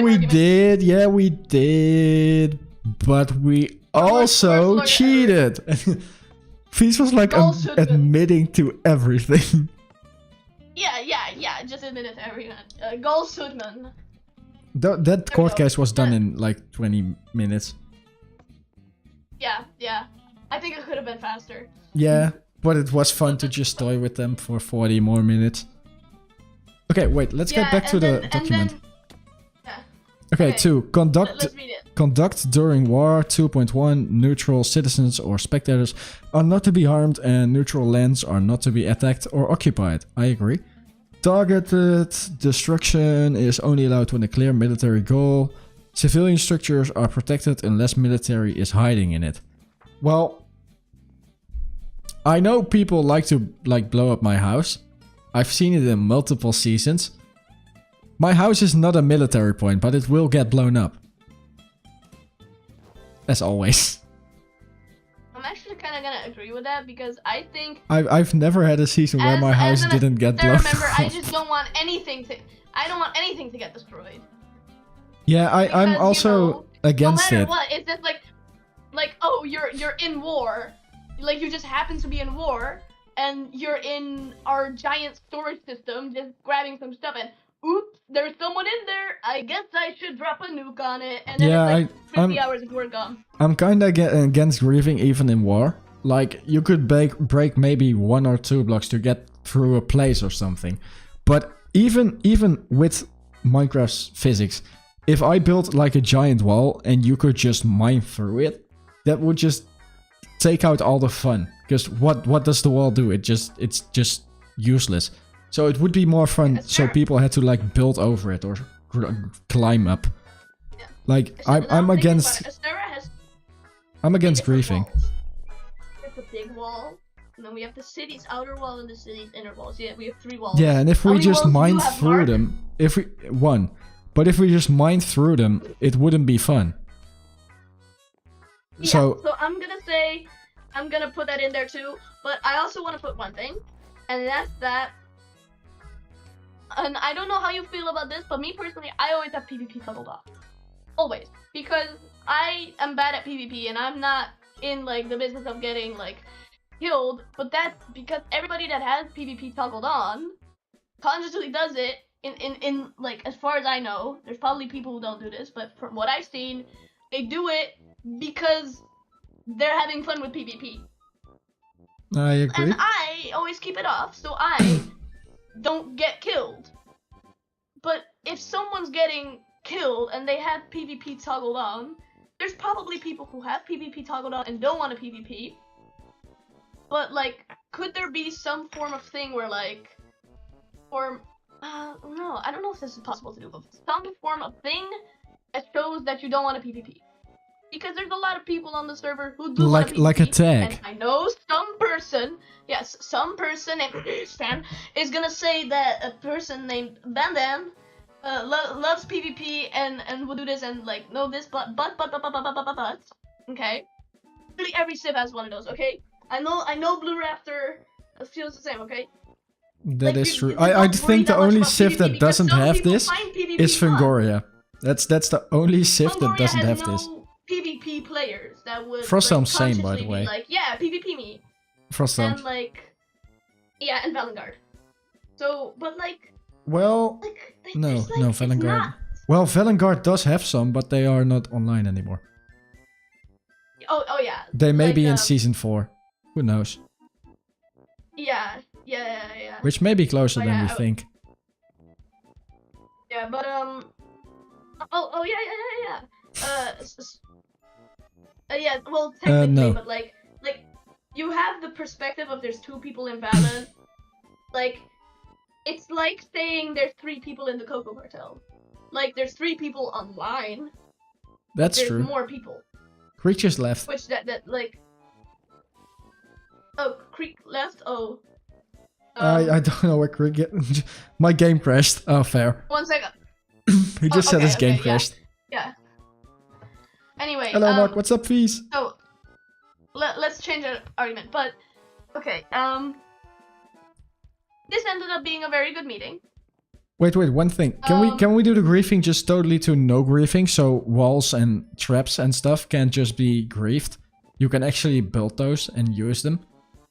we did. But we also cheated. Feast was like admitting to everything. Yeah, just admit it to everyone. Gol Sudman. That court case was done in like 20 minutes. Yeah. I think it could have been faster. Yeah, but it was fun to just toy with them for 40 more minutes. Okay, wait, let's get back to the document. Okay, 2. Let's read it. Conduct during war. 2.1. Neutral citizens or spectators are not to be harmed and neutral lands are not to be attacked or occupied. I agree. Targeted destruction is only allowed when a clear military goal. Civilian structures are protected unless military is hiding in it. Well, I know people like to blow up my house. I've seen it in multiple seasons. My house is not a military point, but it will get blown up. As always. I'm actually kind of gonna agree with that because I think I've never had a season where my house didn't get blown up. I just don't want anything to. I don't want anything to get destroyed. Yeah, I'm also against it. No matter what, it's just like oh, you're in war, like you just happen to be in war, and you're in our giant storage system, just grabbing some stuff, and oops, there's someone in there. I guess I should drop a nuke on it, and then it's like 50 hours of work gone. I'm kinda against grieving even in war. Like, you could break maybe 1 or 2 blocks to get through a place or something. But even with Minecraft's physics, if I built like a giant wall and you could just mine through it, that would just take out all the fun. Because what does the wall do? It's just useless. So it would be more fun so people had to like build over it or climb up. Yeah. Like I'm against griefing. There's a big wall, and then we have the city's outer wall and the city's inner walls. Yeah, we have 3 walls. Yeah, and if we just mine through them, if we just mine through them, it wouldn't be fun. Yeah, so I'm gonna put that in there too, but I also want to put one thing, and that's that. And I don't know how you feel about this, but me personally, I always have PvP toggled off. Always. Because I am bad at PvP and I'm not in like the business of getting like killed, but that's because everybody that has PvP toggled on consciously does it in like, as far as I know, there's probably people who don't do this, but from what I've seen, they do it because they're having fun with PvP. I agree. And I always keep it off, so I don't get killed. But if someone's getting killed and they have PvP toggled on, there's probably people who have PvP toggled on and don't want to PvP. But like, could there be some form of thing where like, or no, I don't know if this is possible to do, but some form of thing that shows that you don't want to PvP. Because there's a lot of people on the server who do want to PvP. Like a tag. And I know some person named Stan is gonna say that a person named Bandan loves PvP and will do this and like know this, but okay. Really, every civ has one of those. Okay, I know Blue Raptor feels the same. Okay. That is true. I think the only civ that doesn't have this is Fangoria. That's the only civ that doesn't have this. PvP players that would Frostom's same, by the way. Like, yeah, PvP me. Frostom. And like, yeah, and Valengard. So, but like, well, no, Valengard. Well, Valengard does have some, but they are not online anymore. Oh yeah. They may be in season 4. Who knows? Yeah. Which may be closer than we think. Yeah, but oh yeah. Yeah, well, technically, no. but like you have the perspective of there's 2 people invalid. Like, it's like saying there's 3 people in the CocoCartel. Like, there's 3 people online. That's There's true. more people. Creatures left. Which that like. Oh, Creek left. Oh. I don't know where Creek. My game crashed. Oh, fair. 1 second. He just said his game crashed. Yeah. Anyway. Hello, Mark. What's up, fees? So, let's change the argument. But okay. This ended up being a very good meeting. Wait, one thing. Can we do the griefing just totally to no griefing, so walls and traps and stuff can't just be griefed? You can actually build those and use them.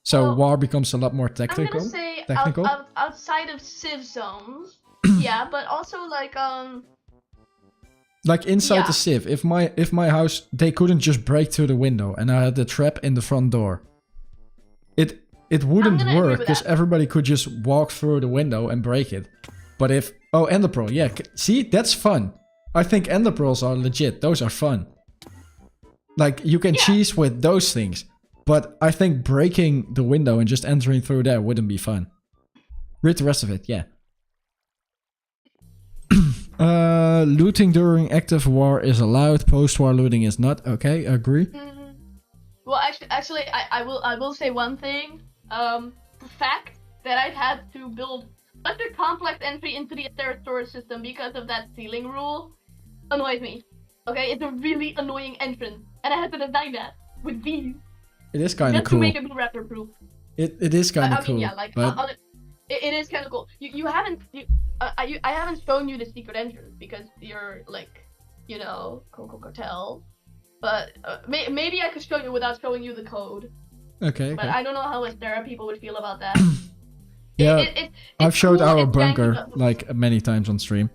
So Well, war becomes a lot more technical. I'm gonna say technical. outside of civ zones. Yeah, but also like Like inside Yeah. the civ, if my house, they couldn't just break through the window and I had the trap in the front door. It wouldn't gonna agree work with because that. everybody could just walk through the window and break it. But if Ender Pearl, yeah, see, that's fun. I think Ender Pearls are legit. Those are fun. Like you can cheese with those things, but I think breaking the window and just entering through there wouldn't be fun. Read the rest of it, yeah. Looting during active war is allowed. Post-war looting is not. Okay, agree. Well, actually, I will say one thing. The fact that I've had to build such a complex entry into the Asterra storage system because of that ceiling rule annoys me. Okay, it's a really annoying entrance, and I had to design that with these It is kind of just cool. to make it raptor proof. It is kind of I cool. mean, yeah, like but it is kind of cool. I haven't shown you the secret entrance because you're like, you know, CocoCartel. But maybe I could show you without showing you the code. okay. But I don't know how Asterra people would feel about that. Yeah, I've showed cool, our it's bunker janky, but- like many times on stream,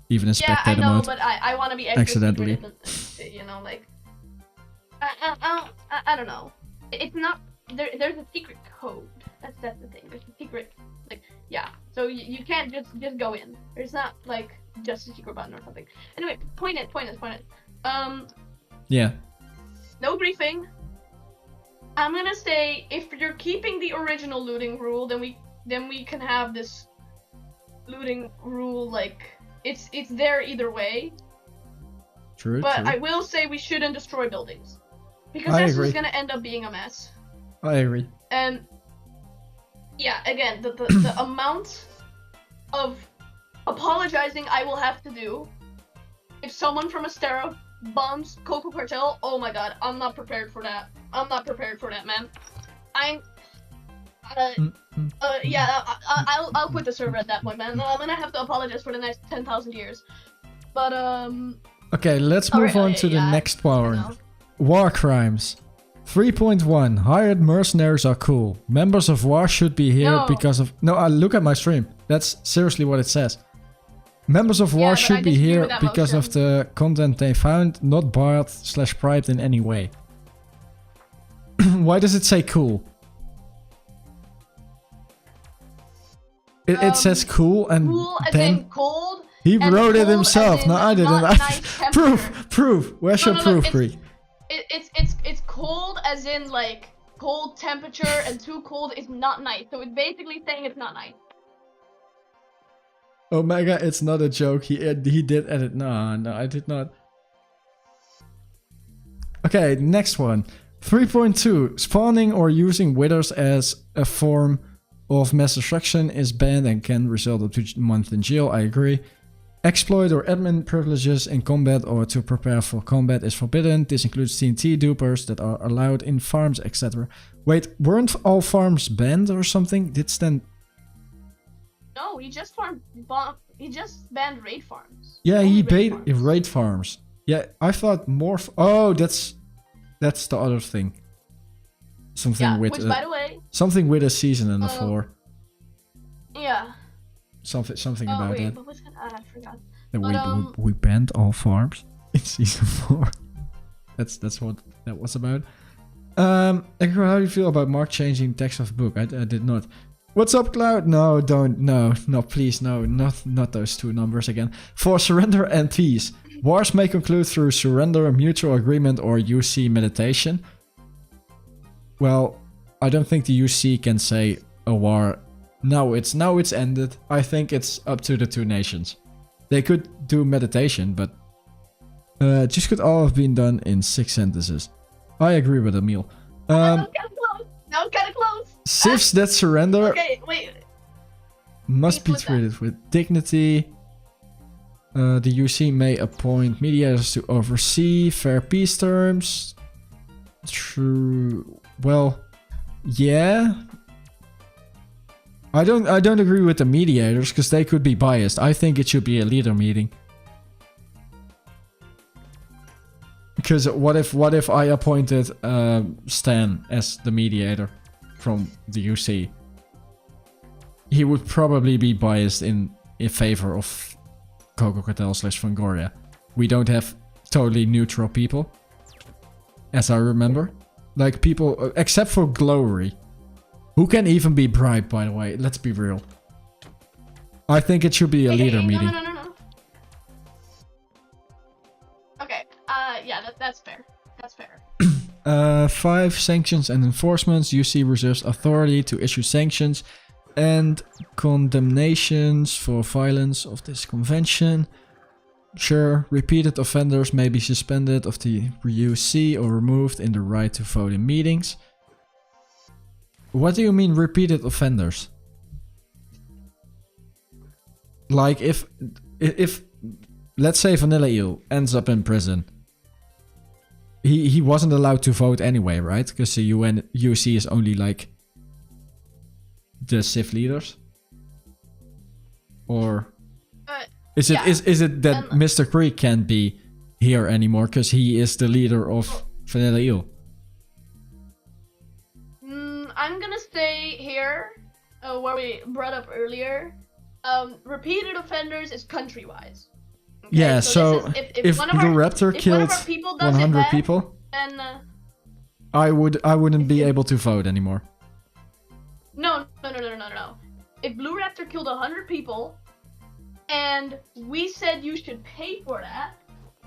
even in Yeah, I spectator know, mode. but I want to be extra Accidentally. secret, you know, like I don't know. It's not there's a secret code. That's the thing. There's a secret, like, yeah. So you can't just go in. There's not like just a secret button or something. Anyway, point it. Yeah. No briefing. I'm gonna say if you're keeping the original looting rule, then we can have this looting rule, like it's there either way. True. But true. I will say we shouldn't destroy buildings because I that's agree. just gonna end up being a mess. I agree. And yeah, again, the amount of apologizing I will have to do if someone from Asterra bombs CocoCartel. Oh my god, I'm not prepared for that. I'm not prepared for that, man. Yeah, I'll quit the server at that point, man. I'm gonna have to apologize for the next 10,000 years. But Okay, let's move on to the next power. War crimes. 3.1. Hired mercenaries are cool. Members of war should be here No. because of... No, look at my stream. That's seriously what it says. Members of war but I should be disagree here with that because of motion. the content they found, not barred/bribed in any way. Why does it say cool? It says cool and cool as then... in cold. He and wrote it cold himself. as in No, I didn't. not nice temperature. Proof. Where's your No, proof, it's- Greek? It's cold as in like cold temperature, and too cold is not nice. So it's basically saying it's not nice. Omega, it's not a joke. He did edit. No, I did not. Okay, next one. 3.2. Spawning or using withers as a form of mass destruction is banned and can result up to a month in jail. I agree. Exploit or admin privileges in combat or to prepare for combat is forbidden. This includes TNT dupers that are allowed in farms, etc. Wait, weren't all farms banned or something? Did Stan... No, he just banned raid farms. Yeah, Only he raid bait farms. raid farms. Yeah, I thought more... Oh, that's the other thing. Something Yeah, with... which by the way, something with a season in the 4. yeah. Something Oh about wait, that. what was that? I forgot. That But, we banned all farms in season 4. That's what that was about. Ekro, how do you feel about Mark changing text of book? I did not. What's up, Cloud? No, don't. No, please, no, not those two numbers again. For surrender and peace. Wars may conclude through surrender, mutual agreement, or UC meditation. Well, I don't think the UC can say a war. Now it's ended. I think it's up to the two nations. They could do meditation, but just could all have been done in 6 sentences. I agree with Emil. That was kind of close. That was kind of close. Civs that surrender Okay, wait. must be Please flip treated with dignity. The UC may appoint mediators to oversee fair peace terms. True. Well, yeah. I don't agree with the mediators because they could be biased. I think it should be a leader meeting. Because what if I appointed Stan as the mediator from the UC? He would probably be biased in favor of CocoCartel / Fangoria. We don't have totally neutral people, as I remember. Like people, except for Glory, who can even be bribed, by the way. Let's be real. I think it should be a leader meeting. No. Okay, yeah, that's fair. That's fair. 5 sanctions and enforcements. UC reserves authority to issue sanctions and condemnations for violence of this convention. Sure, repeated offenders may be suspended of the UC or removed in the right to vote in meetings. What do you mean repeated offenders? Like if let's say Vanilla Eel ends up in prison. He wasn't allowed to vote anyway, right? Because the UC is only like the Civ leaders. Or is it that Mr. Creek can't be here anymore because he is the leader of Vanilla Eel? I'm gonna stay here, where we brought up earlier. Repeated offenders is country-wise. Okay? Yeah, so if one the of our, Raptor if killed one of our people does 100 it bad, people, then I wouldn't be able to vote anymore. No. If Blue Raptor killed 100 people, and we said you should pay for that,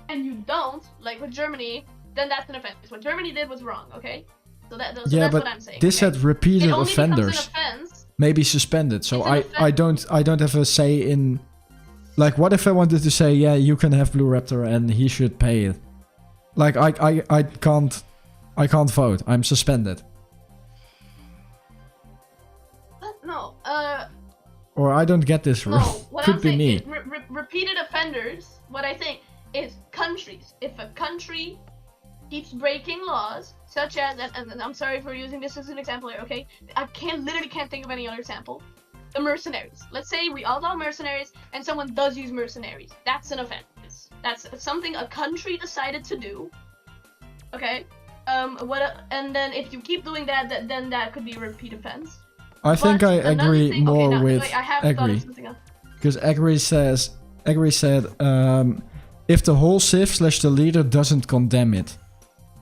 and you don't, like with Germany, then that's an offense. What Germany did was wrong, okay? So that's what I'm saying. This okay? said repeated It only becomes an offenders offense. may be suspended. So It's an I don't have a say in. Like, what if I wanted to say, yeah, you can have Blue Raptor and he should pay it? Like, I can't vote. I'm suspended. No, Or I don't get this no. wrong. What Could I'm be saying me. is repeated offenders. What I think is countries. If a country keeps breaking laws, such as, and I'm sorry for using this as an example here, okay? I literally can't think of any other example. The mercenaries. Let's say we all are mercenaries, and someone does use mercenaries. That's an offense. That's something a country decided to do. Okay. And then if you keep doing that, then that could be a repeat offense. I think I agree more with I have thought of Agri. something else. Because Agri said, if the whole Civ / the leader doesn't condemn it,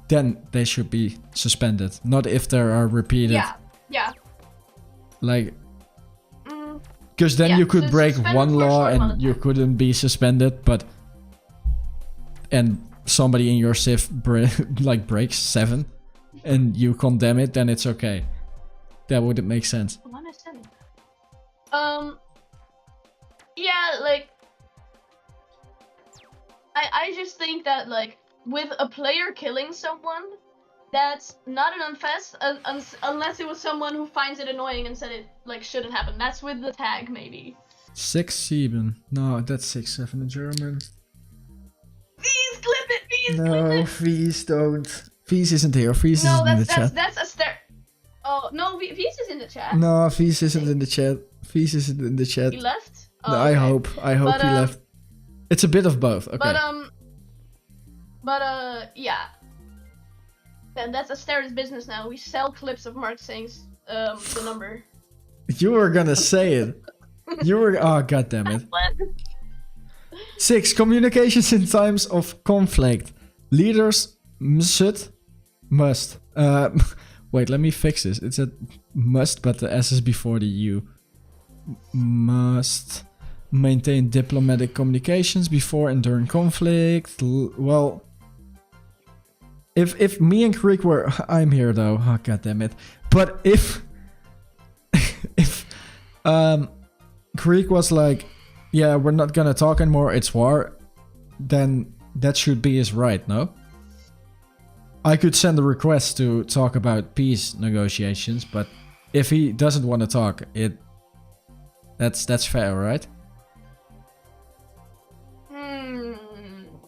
then they should be suspended. Not if there are repeated. Yeah. Like, because then you could break one law and you couldn't be suspended, and somebody in your Civ breaks 7, and you condemn it, then it's okay. That wouldn't make sense. Yeah, like, I just think that, like, with a player killing someone, that's not an offense unless it was someone who finds it annoying and said it, like, shouldn't happen. That's with the tag, maybe. 6-7. No, that's 6-7 in German. Please clip it, please clip No, it. Vies don't. Vies isn't here. Vies isn't in the chat. That's Asterra. Oh, no, Vies is in the chat. No, Vies isn't in the chat. Vies isn't in the chat. He left? Oh, No, okay. I hope he left. It's a bit of both. Okay. Yeah. Then that's Asterra's business now. We sell clips of Mark saying the number. You were gonna say it. You were. Oh, god damn it. 6. Communications in times of conflict. Leaders must. Wait, let me fix this. It said must, but the S is before the U. Must maintain diplomatic communications before and during conflict. Well, if me and Creek were... I'm here though. Oh, God damn it. But if Creek was like, yeah, we're not gonna talk anymore, it's war, then that should be his right, no? I could send a request to talk about peace negotiations, but if he doesn't want to talk, that's fair, right?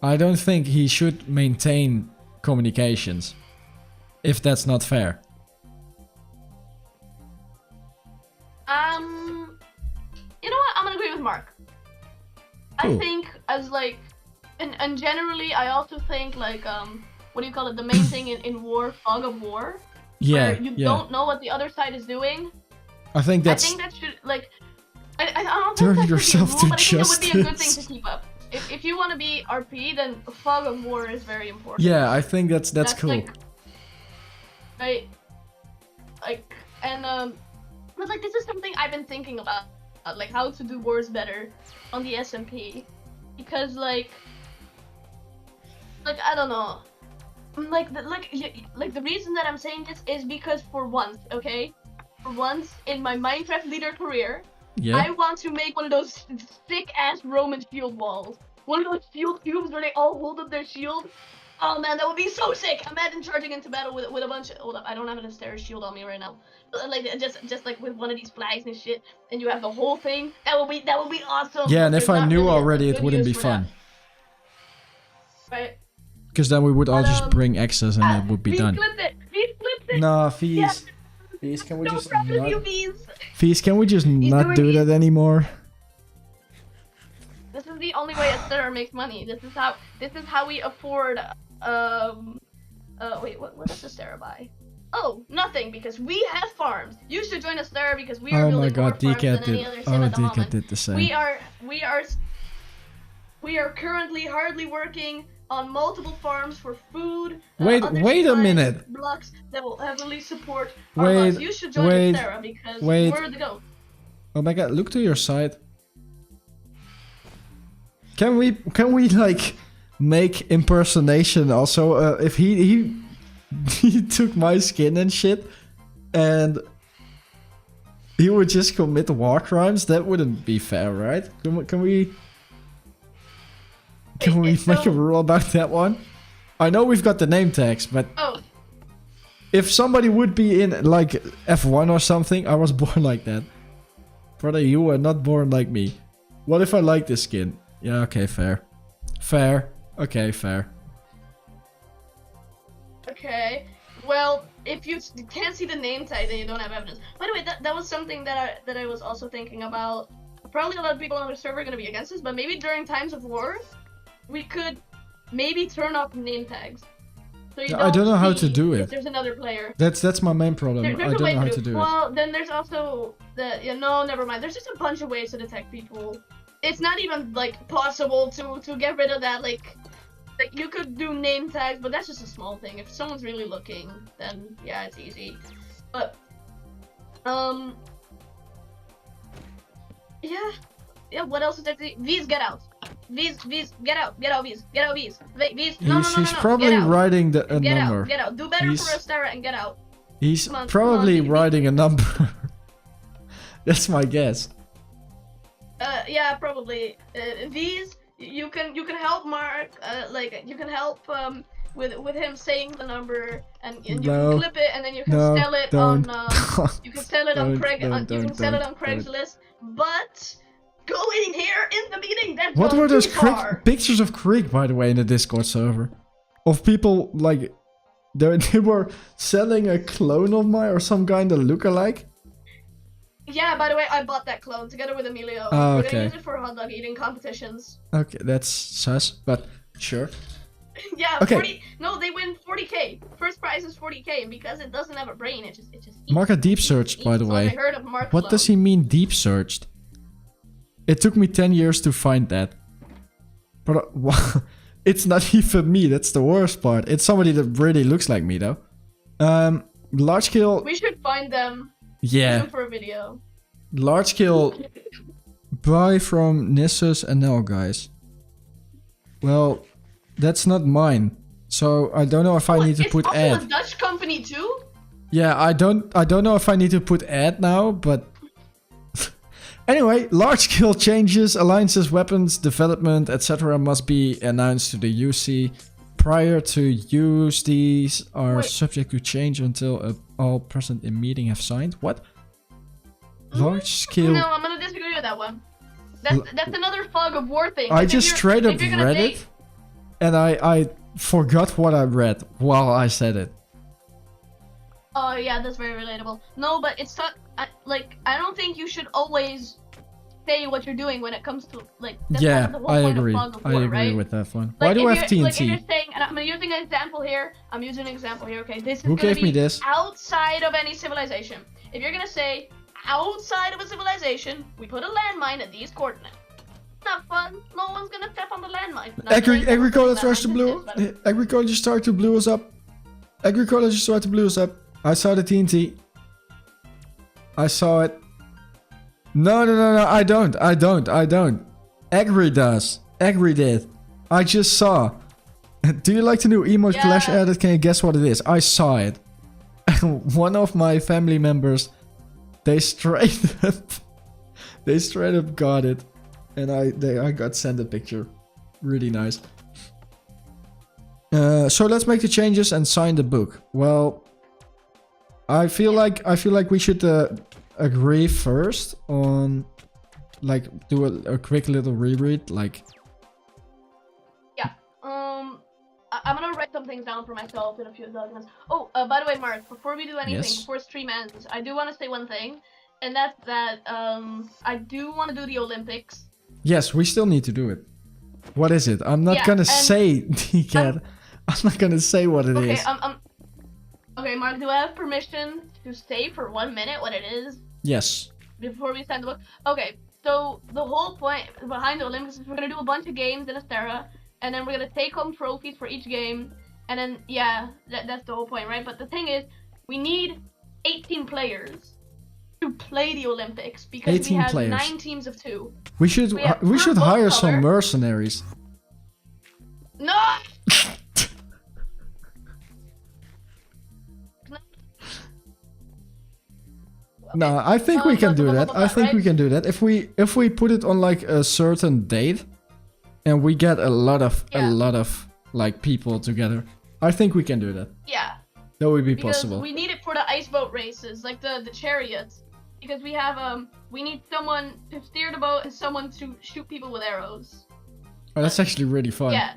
I don't think he should maintain communications, if that's not fair. You know what? I'm gonna agree with Mark. Cool. I think as like, and generally I also think like, what do you call it? The main thing in war, fog of war. Yeah, where you don't know what the other side is doing. I think that should like, I don't turn think that yourself should be a rule, to but I think it would be a good thing justice. to keep up. If you want to be RP, then fog of war is very important. Yeah, I think that's cool. Like, right, like, and but like this is something I've been thinking about, like how to do wars better on the SMP, because like I don't know, like the reason that I'm saying this is because for once, okay, for once in my Minecraft leader career, Yeah. I want to make one of those sick ass Roman shield walls, one of those shield cubes where they all hold up their shield. Oh man, that would be so sick! Imagine charging into battle with a bunch of... Hold up, I don't have an Asterra shield on me right now. But like just like with one of these flags and shit, and you have the whole thing. That would be awesome. Yeah, and But if there's I not knew really a already, it good wouldn't be use for that. fun. Right? Because then we would all just bring access and it would be Please done. Flip it! Please flip it! Nah, Yeah. Fees, can we No just problem, not... you bees! Fees, can we just not doing do it. that anymore? This is the only way Asterra makes money. This is how we afford wait, what does Asterra buy? Oh, nothing, because we have farms. You should join Asterra because we are Oh building my more god, farms DCAT than any did. other sim Oh, at the DCAT moment. did the same. We are currently hardly working on multiple farms for food. Wait a supplies, minute. Blocks that will heavily support our Wait, lives. You should join wait, Asterra because wait. we're the go. Oh my god, look to your side. Can we like make impersonation also? If he he took my skin and shit, and he would just commit war crimes, that wouldn't be fair, right? Can we make a rule about that one? I know we've got the name tags, but Oh, if somebody would be in like F1 or something, I was born like that. Brother, you were not born like me. What if I like this skin? Yeah, okay, fair. Fair. Okay, fair. okay. Well, if you can't see the name tag, then you don't have evidence. By the way, that was something that I was also thinking about. Probably a lot of people on the server are gonna be against this, but maybe during times of war, we could maybe turn off name tags. So you I don't know how to see do if it. there's another player. That's my main problem. There's I a don't way know how to do it. Well, then there's also no, never mind. There's just a bunch of ways to detect people. It's not even like possible to get rid of that. Like you could do name tags, but that's just a small thing. If someone's really looking, then yeah, it's easy. But yeah. What else is there? V's, get out. V's, get out. V's, get out. V's. Wait, V's. No. He's probably get out. writing a Get number. out. Get out. Do better He's- for Asterra and get out. He's Come on, probably come on, writing a number. That's my guess. Yeah, probably. These you can help Mark. Like you can help with him saying the number, and you No. can clip it, and then you can No, sell it don't. on. You can sell it on Don't, Craig. don't, You can don't, sell it don't, on Craigslist. But go in here in the meeting. That's What gone were too those far. pictures of Creek, by the way, in the Discord server? Of people, like, they were selling a clone of mine or some kind of lookalike? Yeah. By the way, I bought that clone together with Emilio. Oh, We're okay. gonna use it for hot dog eating competitions. Okay, that's sus, but sure. Yeah. Okay. 40. No, they win 40k. First prize is 40k, and because it doesn't have a brain, it just eats. Mark a deep searched, by the So way. I heard of Mark What does he mean deep searched? It took me 10 years to find that. But it's not even me, that's the worst part. It's somebody that really looks like me though. Large scale, We should find them. yeah. For a video. Large scale buy from Nissus and Nel, guys. Well, that's not mine. So I don't know if I need to put It's ad. also a Dutch company too? Yeah, I don't know if I need to put ad now, but anyway, large-scale changes, alliances, weapons, development, etc. must be announced to the UC prior to use. These are subject to change until all present in meeting have signed. What? Large-scale... No, I'm gonna disagree with that one. That's another fog of war thing. I just straight up read it, and I forgot what I read while I said it. Oh yeah, that's very relatable. No, but it's not I don't think you should always say what you're doing when it comes to like. That's Yeah, kind of the whole I point agree. of fog of war, I agree right? with that one. Like, Why do I have TNT? Like if you're saying, and I'm using an example here. Okay, this is Who gonna gave me be this? outside of any civilization. If you're gonna say outside of a civilization, we put a landmine at these coordinates. Not fun. No one's gonna step on the landmine. Agriculture starts to blow. Agriculture started to blow us up. Agriculture started to blow us up. I saw the TNT. I saw it. No, I don't. Agri does. Agri did. I just saw. Do you like the new emote Clash added? Can you guess what it is? I saw it. One of my family members, they straight up got it. And I got sent a picture. Really nice. So let's make the changes and sign the book. Well, I feel like we should agree first on like do a quick little reread, like. Yeah. I'm gonna write some things down for myself in a few documents. Oh, by the way, Mark, before we do anything, before stream ends, I do want to say one thing, and that's that I do want to do the Olympics. Yes, we still need to do it. What is it? I'm not gonna say, DCAT. I'm not gonna say what it is. Okay, Mark, do I have permission to say for 1 minute what it is? Yes. Before we sign the book? Okay, so the whole point behind the Olympics is we're gonna do a bunch of games in Asterra, and then we're gonna take home trophies for each game, and then, yeah, that's the whole point, right? But the thing is, we need 18 players to play the Olympics, because we have 9 teams of 2. We should hire some mercenaries. No! No, I think we can do that. I think we can do that if we put it on like a certain date, and we get a lot of like people together. I think we can do that. Yeah. That would be because possible. We need it for the ice boat races, like the chariots, because we have we need someone to steer the boat and someone to shoot people with arrows. Oh, that's actually really fun. Yeah.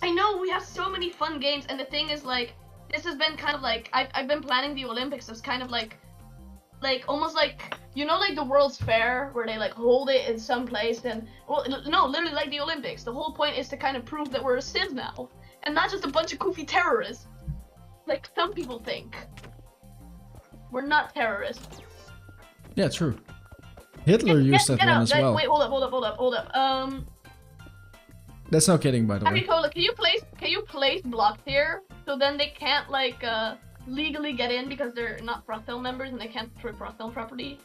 I know, we have so many fun games, and the thing is, like, this has been kind of like I've been planning the Olympics as kind of like almost like, you know, like the World's Fair where they like hold it in some place, and well, no, literally like the Olympics. The whole point is to kind of prove that we're a civ now, and not just a bunch of goofy terrorists, like some people think. We're not terrorists. Yeah, true. Hitler used that one as well. Wait, hold up. That's no kidding, by the way. Agricola, can you place blocks here so then they can't like legally get in because they're not Frostel members and they can't destroy Frostel property?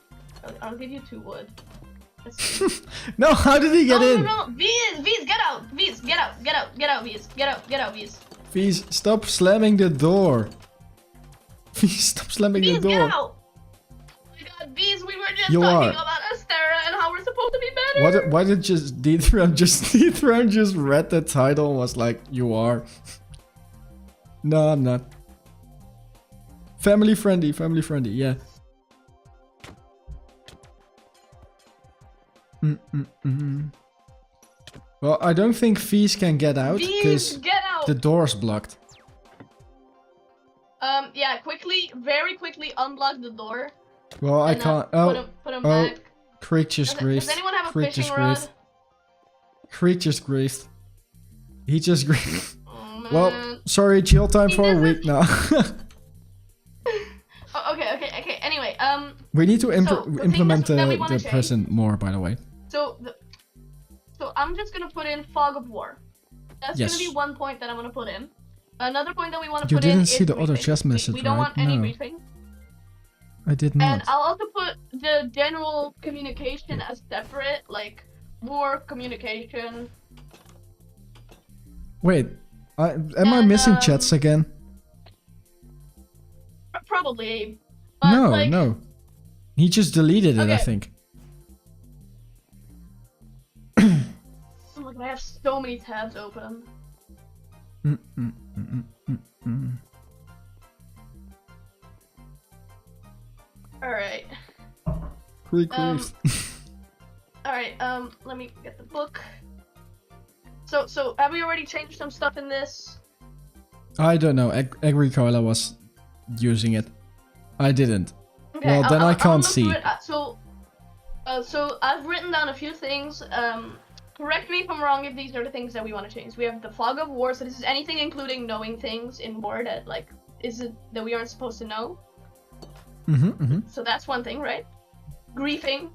I'll give you 2 wood. No, how did he get in? No, V's, get out! V's, get out, V's, get out, V's. V's, stop slamming the door. V's, stop slamming the door. Get out! Oh my god, V's, we were just talking about Asterra and how we're supposed to be better. Why did just Dethrone just read the title and was like, you are. No, I'm not. Family friendly, yeah. Well, I don't think V's can get out because the door's blocked. Yeah, very quickly unblock the door. Well, I can't. Put him back. Creek just griefed. Does anyone have a fishing rod? Creek just griefed. He just griefed. Oh, well, sorry, chill time for a week now. Oh, okay. Anyway, we need to implement the present more, by the way. So I'm just gonna put in fog of war. That's gonna be one point that I'm gonna put in. Another point that we want to put in is you didn't see the other chess message, We don't want any briefing. I did And not. I'll also put the general communication as separate, like more communication. Wait, am I And, missing chats again? Probably. But, No, like, no. He just deleted it, I Okay. think. Oh my god, I have so many tabs open. Mm, mm, mm, mm, mm. Alright. Quick, Um, quick. Alright, let me get the book. So have we already changed some stuff in this? I don't know. Agricola was using it. I didn't. Okay, Well, then I I'll can't look through see. it. So I've written down a few things. Correct me if I'm wrong if these are the things that we want to change. We have the fog of war, so this is anything including knowing things in war that, like, is it that we aren't supposed to know. So that's one thing, right? Griefing.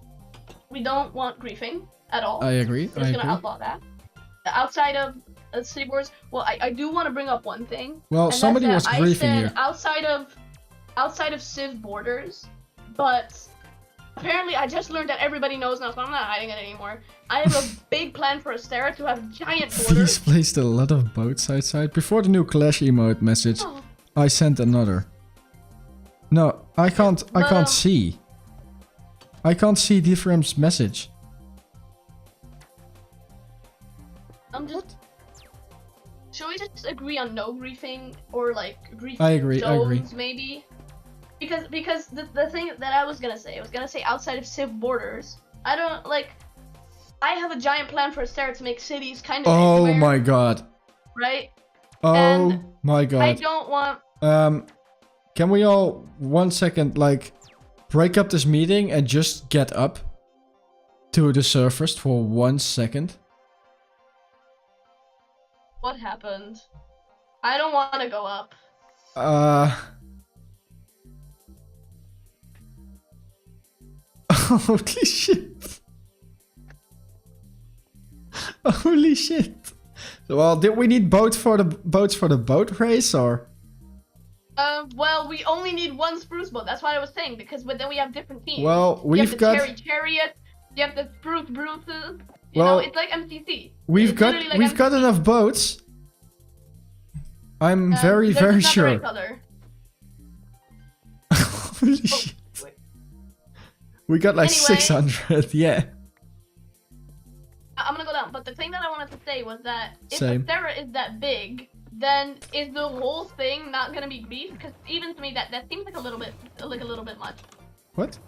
We don't want griefing at all. I agree. We're just gonna outlaw that. Outside of city wars, well, I do want to bring up one thing. Well, and somebody that's was that griefing I you. said outside of civ borders, but apparently I just learned that everybody knows now, so I'm not hiding it anymore. I have a big plan for Asterra to have giant He's borders. placed a lot of boats outside. Before the new Clash emote message, Oh, I sent another. No, I can't But, see. I can't see Diffram's message. I'm just. Should we just agree on no griefing or like griefing I agree, I agree. zones maybe? Because the thing that I was gonna say outside of civ borders. I don't like. I have a giant plan for Asterra to make cities kind of Oh everywhere, my god. right? Oh And my I god. don't want. Can we all 1 second like break up this meeting and just get up to the surface for 1 second? What happened? I don't want to go up. Holy shit. Holy shit. Well, did we need boats for the boat race or? Well, we only need one spruce boat. That's what I was saying but then we have different teams. Well, You have we've the got cherry chariot. You have the spruce bruces. You Well, know, it's like MCC. we've It's got literally like we've got MCC. enough boats. I'm very There's very another sure. color. Holy Oh, shit. wait. We got like Anyway. 600. Yeah. I'm gonna go down. But the thing that I wanted to say was that if Same. Asterra is that big, then is the whole thing not gonna be beef? Because even to me, that seems like a little bit much. What?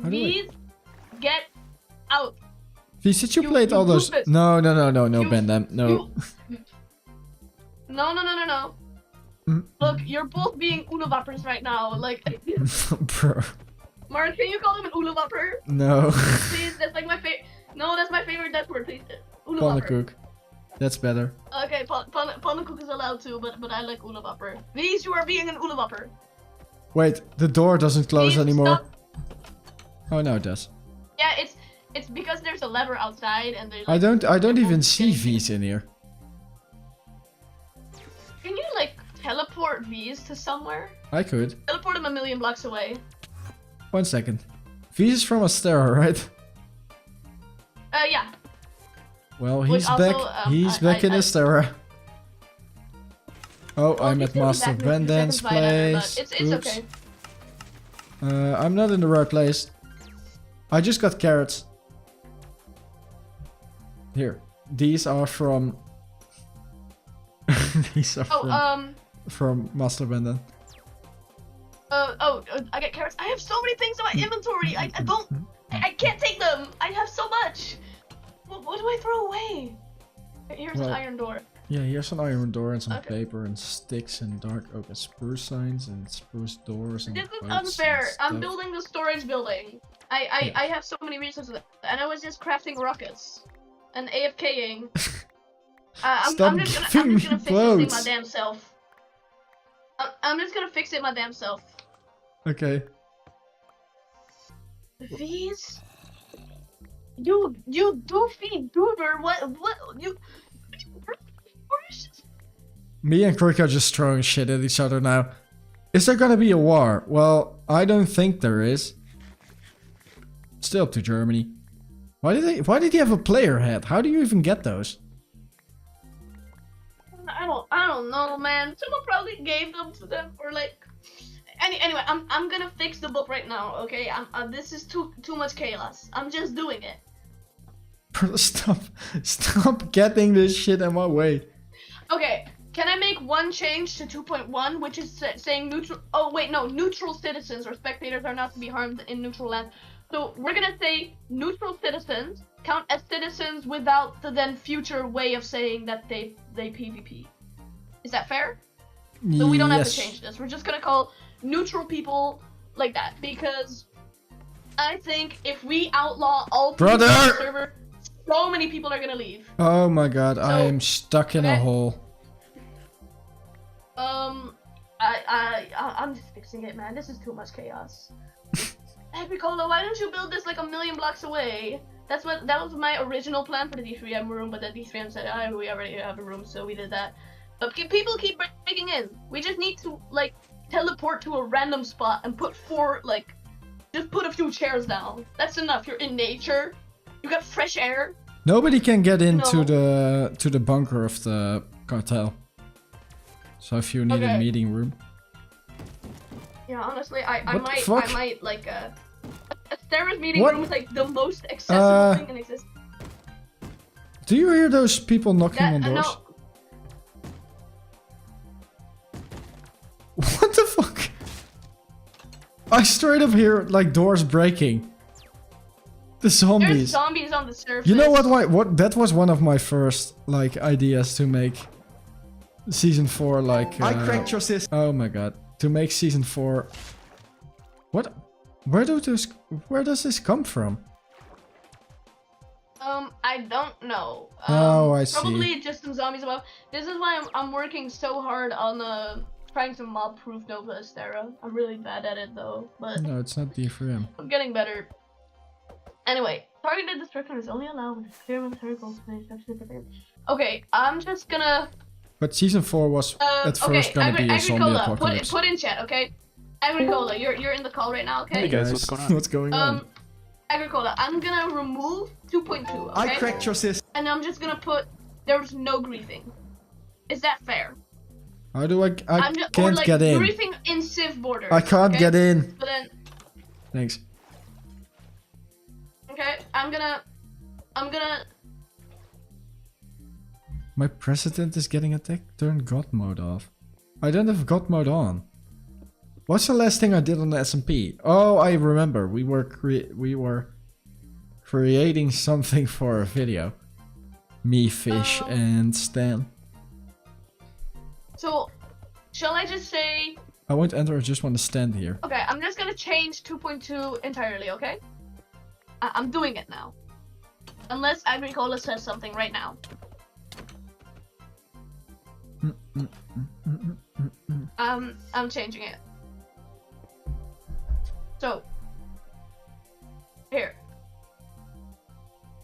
How do I- These get out. Vies, did you You- play you all those? goofus. No, You- Bandam. No. No. Mm. Look, you're both being Ulewappers right now. Like, Bro. Mark, can you call him an Ulewapper? No. Please, that's like my favorite. No, that's my favorite Dutch word. Please, Ulewapper. Pannenkoek. That's better. Okay, Pannenkoek is allowed too, but I like Ulewapper. These, you are being an Ulewapper. Wait, the door doesn't close Please anymore. stop. Oh no, it does. Yeah, it's because there's a lever outside and there's. I don't they're even both see getting- Vies in here. Can you like teleport these to somewhere? I could. Teleport them a million blocks away. 1 second. Vies is from Asterra, right? Yeah. Well, Which he's also, back. He's back in I- Asterra. Oh, Well, I'm he's at gonna be Master back in a few Vandan's seconds by then, but place. It's Oops. okay. I'm not in the right place. I just got carrots. Here. These are from... These are Oh, from Master Vandan. I get carrots. I have so many things in my inventory. I can't take them. I have so much. What do I throw away? Here's an Well, iron door. Yeah, here's an iron door and some Okay. paper and sticks and dark oak and spruce signs and spruce doors and This is boats unfair. and I'm stuff. building the storage building. I have so many resources, and I was just crafting rockets and AFKing. Stop I'm just giving gonna me fix this thing boats. my damn self. I'm just gonna fix it my damn self. Okay. These, you doofy doober, what you? Me and Crick are just throwing shit at each other now. Is there gonna be a war? Well, I don't think there is. Still up to Germany. Why did he have a player hat? How do you even get those? I don't know, man. Someone probably gave them to them, or like. Anyway, I'm gonna fix the book right now. Okay, this is too much chaos. I'm just doing it. Bro, stop getting this shit in my way. Okay, can I make one change to 2.1, which is saying neutral? Oh wait, no, neutral citizens or spectators are not to be harmed in neutral land. So we're gonna say neutral citizens count as citizens without the then future way of saying that they PvP. Is that fair? So we don't have to change this. We're just gonna call neutral people like that, because I think if we outlaw all people on the server, so many people are gonna leave. Oh my god, so, I am stuck in a hole. I'm just fixing it, man. This is too much chaos. Agricola, why don't you build this like a million blocks away? That was my original plan for the D3M room, but the D3M said, oh, we already have a room, so we did that. But people keep breaking in. We just need to like teleport to a random spot and put just put a few chairs down. That's enough. You're in nature. You got fresh air. Nobody can get into the bunker of the cartel. So if you need a meeting room. Yeah, honestly, I might like Asterra's meeting room is like the most accessible thing in existence. Do you hear those people knocking on doors? No. What the fuck? I straight up hear like doors breaking. The zombies. There's zombies on the surface. You know what? That was one of my first like ideas to make season 4 like. I cracked your system. Oh my god! To make season 4. What? Where does this come from? I don't know. Oh, I see. Probably just some zombies above. This is why I'm working so hard on trying to mob-proof Nova Asterra. I'm really bad at it though, but no, it's not D3M. I'm getting better. Anyway, targeted destruction is only allowed with clear military goal space. Okay, I'm just gonna. But season 4 was at first gonna be a zombie apocalypse. Put in chat, okay? Agricola, you're in the call right now, okay? Hey guys, what's going on? What's going on? Agricola, I'm gonna remove 2.2, okay? I cracked your system. And I'm just gonna put there's no griefing. Is that fair? How do I can't like, get in. Griefing in Civ borders. I can't get in. But then. Thanks. Okay, I'm gonna. My president is getting attacked. Turn God mode off. I don't have God mode on. What's the last thing I did on the SMP? Oh, I remember. We were creating something for a video. Me, Fish, and Stan. So, shall I just say? I won't enter. I just want to stand here. Okay, I'm just gonna change 2.2 entirely. Okay. I'm doing it now. Unless Agricola says something right now. I'm changing it. So, here.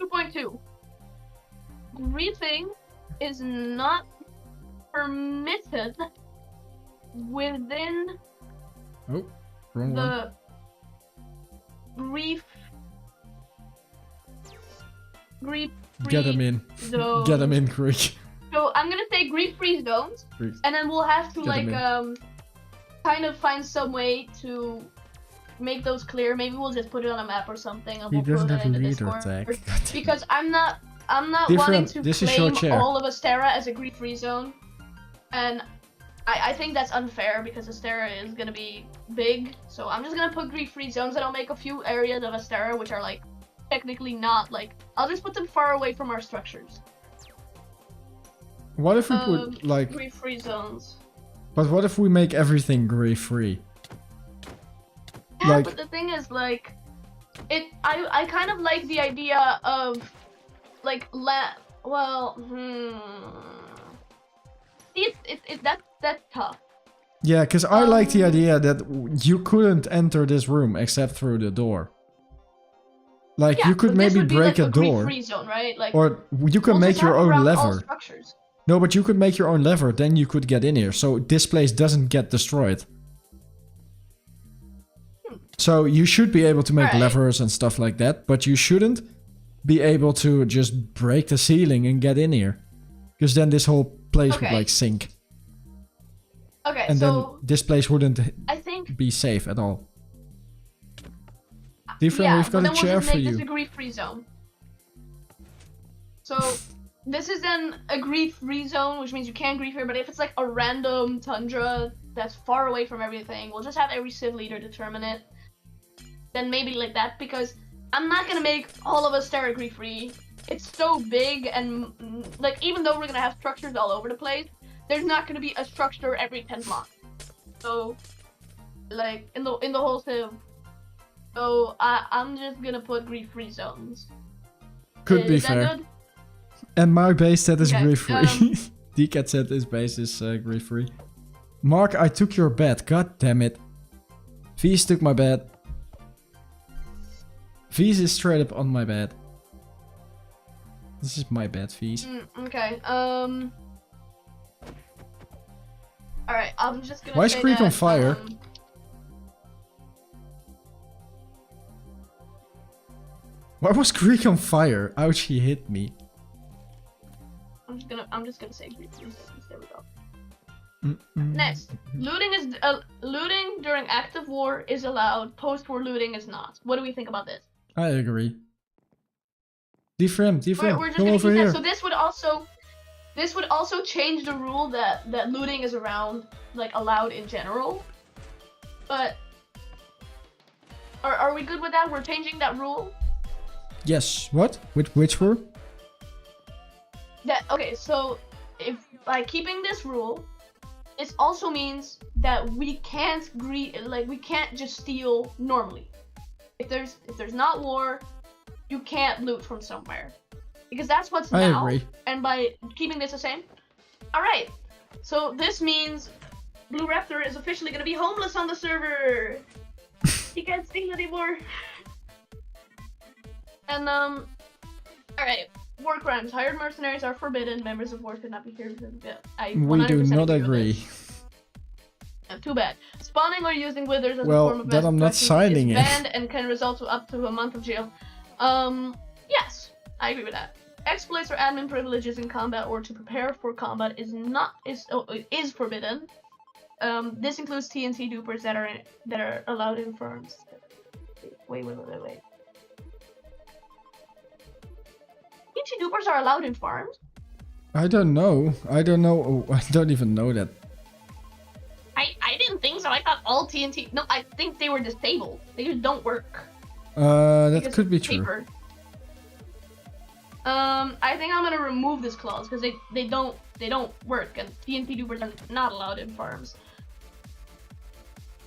2.2. Griefing is not permitted within oh, wrong the grief Get him in. Zones. Get him in, Greek. So I'm gonna say grief-free zones, and then we'll have to kind of find some way to make those clear. Maybe we'll just put it on a map or something, and we'll put it in the Discord. Because I'm not wanting to claim all of Asterra as a grief-free zone, and I think that's unfair because Asterra is gonna be big. So I'm just gonna put grief-free zones, and I'll make a few areas of Asterra which are like technically not like. I'll just put them far away from our structures. What if we put like grief-free zones? But what if we make everything grief-free? Yeah, like, but the thing is, like, I kind of like the idea of, like, that's tough. Yeah, because I like the idea that you couldn't enter this room except through the door. Like, yeah, you could maybe break like a door. Grief-free zone, right? Like, or you can make your own lever. No, but you could make your own lever, then you could get in here. So this place doesn't get destroyed. So you should be able to make Right. levers and stuff like that, but you shouldn't be able to just break the ceiling and get in here. Because then this whole place would Okay. like sink. Okay, And then so this place wouldn't I think be safe at all. Different, yeah, we've got but a then we'll chair just for make this you. a grief-free zone. So this is then a grief-free zone, which means you can grief here. But if it's like a random tundra that's far away from everything, we'll just have every civ leader determine it. Then maybe like that, because I'm not gonna make all of Asterra grief-free. It's so big, and like even though we're gonna have structures all over the place, there's not gonna be a structure every 10 blocks. So like in the whole civ. So I'm just gonna put grief-free zones. Could be Is that fair. good? And my base set is Okay, grief-free. Decat said his base is grief-free. Mark, I took your bed. God damn it. Vies took my bed. Vies is straight up on my bed. This is my bed, Vies. Okay. Alright, I'm just gonna. Why is say Creek on that, fire? Why was Greek on fire? Ouch, he hit me. I'm just gonna say grief-free zones. There we go. Mm-mm. Next, looting during active war is allowed. Post-war looting is not. What do we think about this? I agree. Different, We're just come gonna over keep here. that. So this would also change the rule that looting is around like allowed in general. But are we good with that? We're changing that rule. Yes, what? Which were? That okay. So if by keeping this rule, this also means that we can't we can't just steal normally. If there's not war, you can't loot from somewhere. Because that's what's I now. agree. And by keeping this the same. Alright. So this means Blue Raptor is officially gonna be homeless on the server. He can't steal anymore. And alright. War crimes. Hired mercenaries are forbidden. Members of war could not be here because of it. I We do 100% not with agree. this. Too bad. Spawning or using withers as Well, a form of then I'm not mass signing is it. banned and can result to up to a month of jail. Yes, I agree with that. Exploits or admin privileges in combat or to prepare for combat is forbidden. This includes TNT dupers that are allowed in farms. Wait. TNT dupers are allowed in farms? I don't know. I don't even know that. I didn't think so. I thought all TNT. No, I think they were disabled. They just don't work. That Because could be it's true. paper. I think I'm gonna remove this clause because they don't work and TNT dupers are not allowed in farms.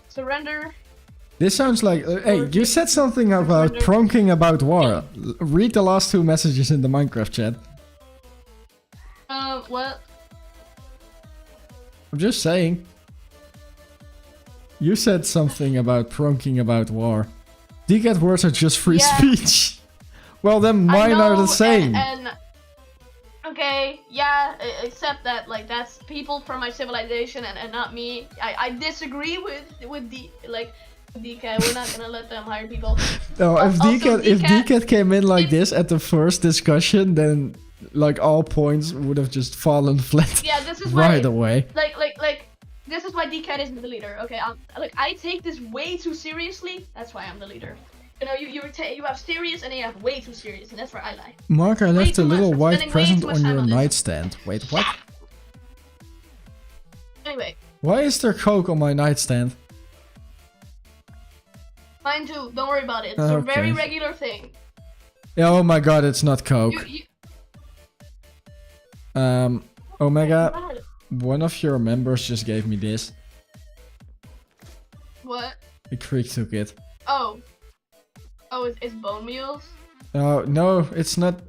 Surrender. This sounds like... hey, you said something about pronking about war. Read the last two messages in the Minecraft chat. What? I'm just saying. You said something about pronking about war. Decat words are just free Yeah. speech. Well, then mine are the same. And okay, yeah, except that like that's people from my civilization and not me. I disagree with DK. We're not gonna let them hire people. No, if Also, Decat came in like this at the first discussion, then like all points would have just fallen flat Yeah, this is why. right away. Like this is why DCAT isn't the leader. Okay, I take this way too seriously. That's why I'm the leader. You know, you have serious and you have way too serious, and that's where I lie. Mark, I left a too much. little I'm white spending way present too much on time your on this. nightstand. Wait, what? Anyway, Why is there Coke on my nightstand? mine too. Don't worry about it. It's a very Okay. regular thing. Oh my god, it's not Coke. You Omega, one of your members just gave me this. What? Creek took it. Oh, it's bone meals. Oh, no, it's not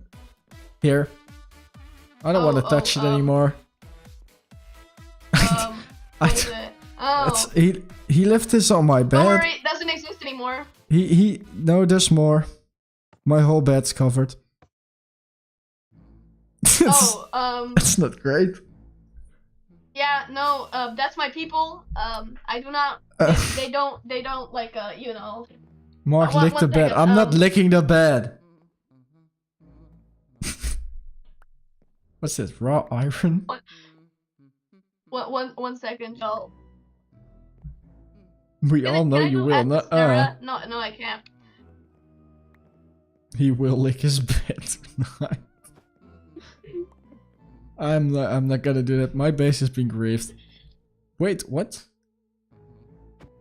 here. I don't want to touch it anymore. What is it? Oh, He left this on my don't bed. worry, it doesn't exist anymore. No, there's more. My whole bed's covered. Oh, That's not great. Yeah, no, that's my people. I do not. They don't like you know. Mark, lick the One bed. second, I'm not licking the bed. What's this? Raw iron? One second, Joel. We all know you will. No, no, I can't. He will lick his bed tonight. I'm not gonna do that. My base has been griefed. Wait, what?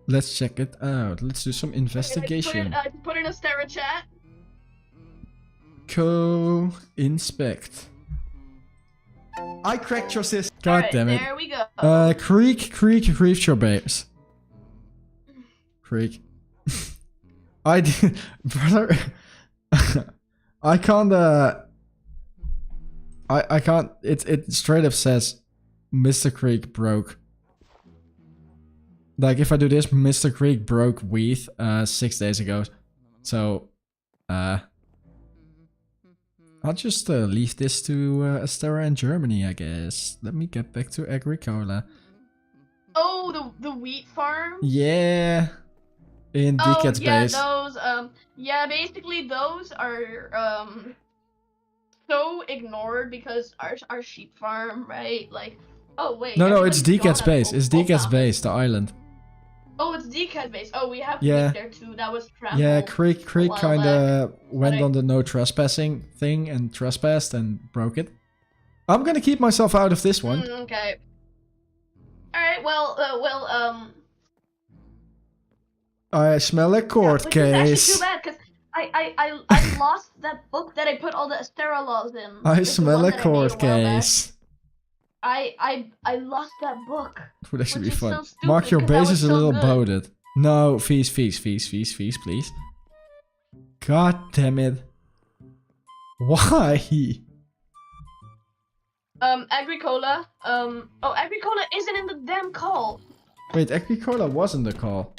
Let's check it out. Let's do some investigation. I put in a Asterra chat. Co-inspect. I cracked your system. God damn it. There we go. Creek griefed your base. Creek. I did, brother. I can't. I can't. It straight up says, Mr. Creek broke. Like if I do this, Mr. Creek broke Weath 6 days ago. So, I'll just leave this to Asterra in Germany, I guess. Let me get back to Agricola. Oh, the wheat farm. Yeah. In Decat's base. Those yeah, basically those are so ignored because our sheep farm, right? Like, oh wait. No, it's Decat's base. It's Decat's base, the island. Oh, it's Decat's base. Oh, we have yeah. there too. That was trampled. Yeah, Creek kinda went on the no trespassing thing and trespassed and broke it. I'm gonna keep myself out of this one. Okay. Alright, well, I smell a court case. It's actually too bad, because I lost that book that I put all the Asterra laws in. I smell a court case. I lost that book. It would actually be fun. So Mark, your base is a little bloated. No, feast, please. God damn it. Why? Agricola. Oh, Agricola isn't in the damn call. Wait, Agricola wasn't the call.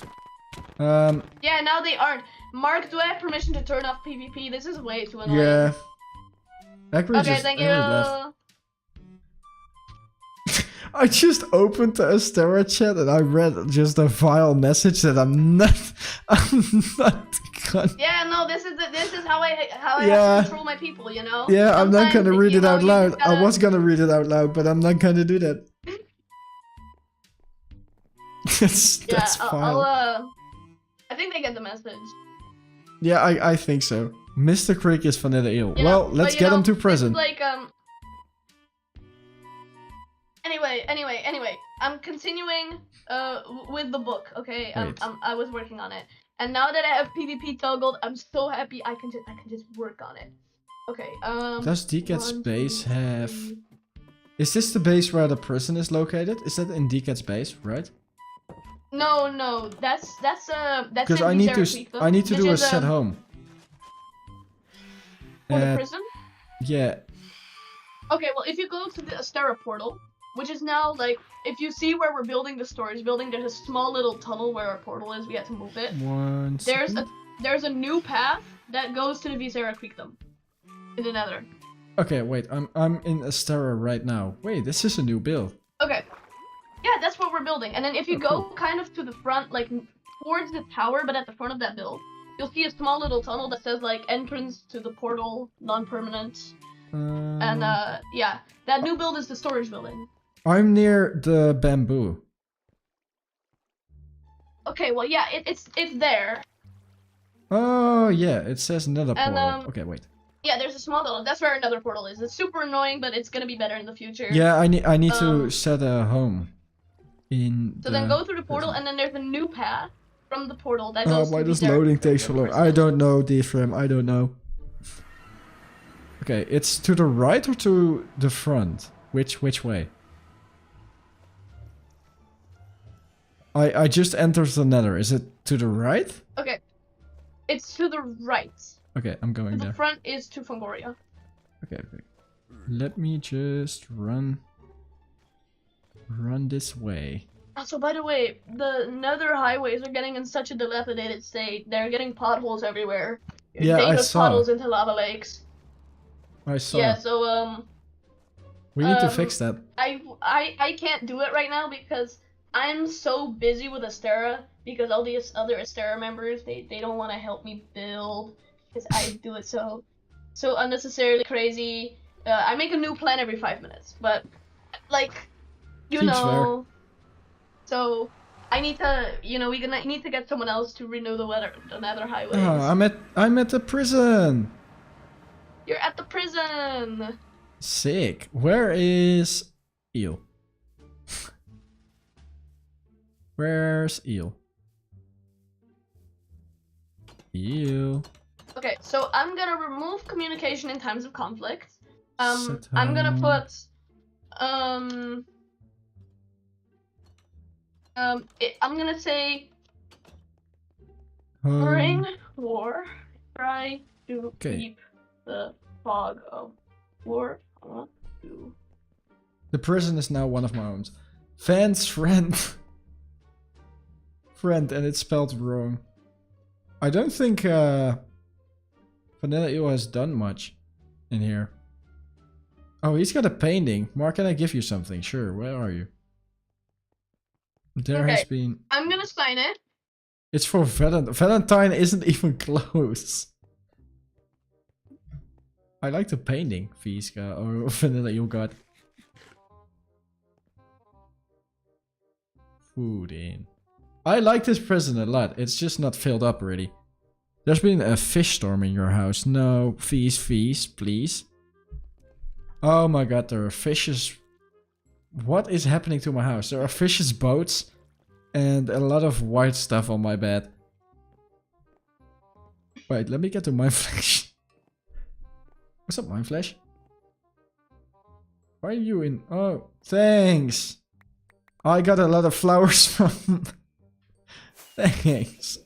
Yeah, now they aren't. Mark, do I have permission to turn off PvP? This is way too annoying. Yeah. Okay, thank you. Left. I just opened the Asterra chat and I read just a vile message that I'm not gonna... Yeah, no, this is how I have to control my people, you know? Yeah, I'm not gonna read it out loud. Gotta... I was gonna read it out loud, but I'm not gonna do that. that's fine. I think they get the message. Yeah, I think so. Mr. Creek is Vanilla Eel. Well, let's get him to prison. Like, Anyway, I'm continuing with the book, okay? I was working on it. And now that I have PvP toggled, I'm so happy I can just work on it. Okay, does Decat's base have... Is this the base where the prison is located? Is that in Decat's base, right? No, that's because I need to do a set home. For the prison? Yeah. Okay, well, if you go to the Asterra portal, which is now, like, if you see where we're building the storage building, there's a small little tunnel where our portal is. We had to move it. There's a new path that goes to the Visera Creekdom in the Nether. Okay, wait. I'm in Asterra right now. Wait, this is a new build. Okay. Yeah, that's what we're building. And then if you go kind of to the front, like towards the tower, but at the front of that build, you'll see a small little tunnel that says like entrance to the portal, non-permanent. And yeah, that new build is the storage building. I'm near the bamboo. Okay, well yeah, it's there. Oh yeah, it says another portal. Okay, wait. Yeah, there's a small little. That's where another portal is. It's super annoying, but it's gonna be better in the future. Yeah, I need to set a home. So then go through the portal, and then there's a new path from the portal that goes. Oh, why does loading take so long? I don't know, DFM. I don't know. Okay, it's to the right or to the front? Which way? I just entered the Nether. Is it to the right? Okay, it's to the right. Okay, I'm going there. The front is to Fangoria. Okay. Let me just run this way. Also, by the way, the Nether highways are getting in such a dilapidated state. They're getting potholes everywhere. Yeah, I saw. Potholes into lava lakes. I saw. Yeah, so We need to fix that. I can't do it right now because I'm so busy with Asterra because all these other Asterra members they don't want to help me build because I do it so unnecessarily crazy. I make a new plan every 5 minutes, but like you Seems know, so I need to we need to get someone else to renew the nether highways. Oh, I'm at the prison. You're at the prison. Sick. Where is Eel? Where's Eel? Eel. Okay, so I'm gonna remove communication in times of conflict. Set I'm gonna home. put I'm gonna say during war, try to keep the fog of war to. The prison is now one of my homes. Fans friend. Friend, and it's spelled wrong. I don't think Vanilla Eel has done much in here. Oh, he's got a painting. Mark, can I give you something? Sure, where are you? There has been... I'm gonna sign it. It's for Valentine. Valentine isn't even close. I like the painting Fiska or Vanilla Eel got. Food in. I like this prison a lot. It's just not filled up already. There's been a fish storm in your house. No, feast, please. Oh my god, there are fishes. What is happening to my house? There are fishes boats and a lot of white stuff on my bed. Wait, let me get to Mind Flash. What's up, Mind Flash? Why are you in? Oh, thanks. I got a lot of flowers from... Thanks.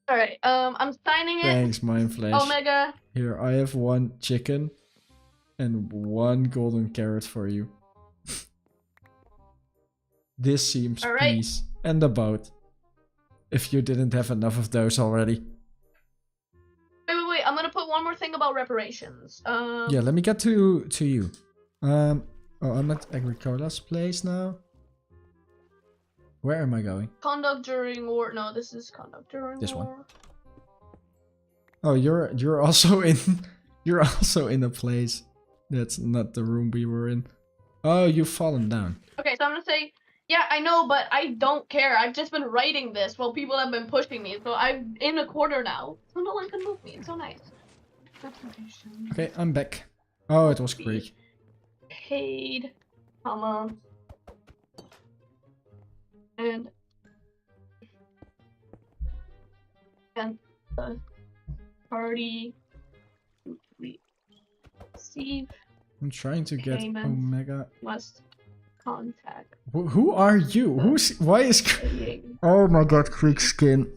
Alright, I'm signing it. Thanks, Mind Flash. Omega. Here, I have 1 chicken and 1 golden carrot for you. This seems peace. And a boat. If you didn't have enough of those already. Wait. I'm gonna put one more thing about reparations. Yeah, let me get to you. Oh, I'm at Agricola's place now. Where am I going? Conduct during war. No, this is conduct during This war. one. Oh, you're also in you're also in a place that's not the room we were in. Oh, you've fallen down. Okay, so I'm gonna say, yeah, I know, but I don't care. I've just been writing this while people have been pushing me, so I'm in a corner now, so no one can move me. It's so nice. Okay, I'm back. Oh, it was Creek. Paid, comma, and the party receive. I'm trying to get Omega. Must contact. Who are you? Why is? Oh my God, Creek skin.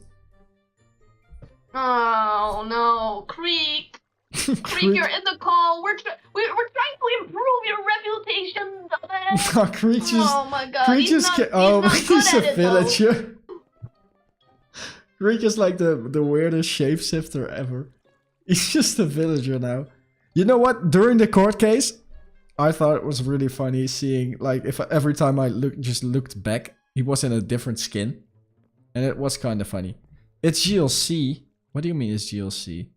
Oh no, Creek. Creek, you're in the call. We're trying to improve your reputation. No, Creek just. Oh my God. Creek just. He's a villager. Creek is like the weirdest shapeshifter ever. He's just a villager now. You know what? During the court case, I thought it was really funny seeing like if every time I looked back, he was in a different skin, and it was kind of funny. It's GLC. What do you mean it's GLC?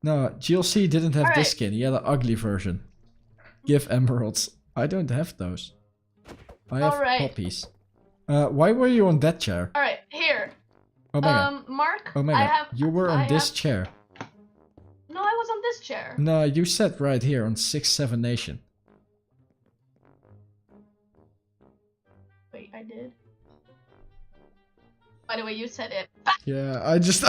No, GLC didn't have this skin. He had an ugly version. Give emeralds. I don't have those. I have poppies. Why were you on that chair? All right, here. Omega. Mark. Omega. You were on this chair. No, I was on this chair. No, you sat right here on 6-7 Nation. Wait, I did. By the way, you said it. Yeah, I just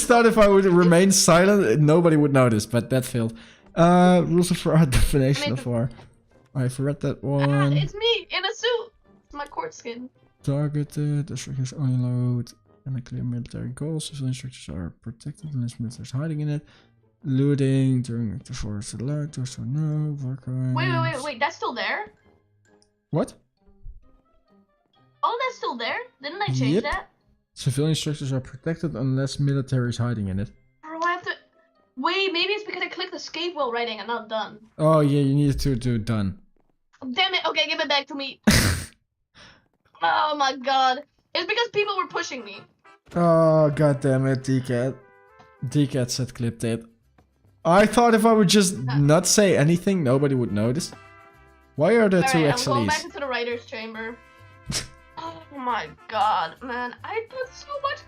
thought if I would remain silent, nobody would notice, but that failed. Rules of war, definition of war. I've read that one. It's me in a suit. It's my court skin. Targeted, instructors only load, and clear military goals. Civil instructors are protected unless militaries hiding in it. Looting during active war select, or so no, war crimes. Wait, that's still there? What? Oh, that's still there? Didn't I change that? Civilian structures are protected unless military is hiding in it. Bro, I have to... Wait, maybe it's because I clicked clicked escape while writing and not done. Oh yeah, you need to do done. Damn it. Okay, give it back to me. Oh my god. It's because people were pushing me. Oh god damn it, DCAT. DCAT said clipped it. I thought if I would just not say anything, nobody would notice. Why are there two I'm going back XLEs? into the writer's chamber. Oh my god, man. I put so much...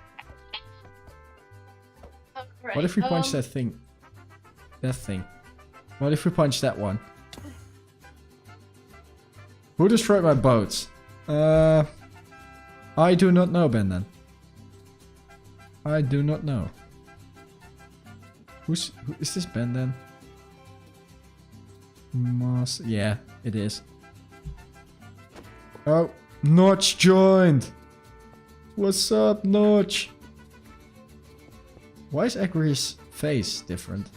Right, What if we punch that thing? That thing. What if we punch that one? Who destroyed my boats? I do not know, Bendan. I do not know. Who is this Bendan? Yeah, it is. Oh, Notch joined. What's up, Notch? Why is Agri's face different?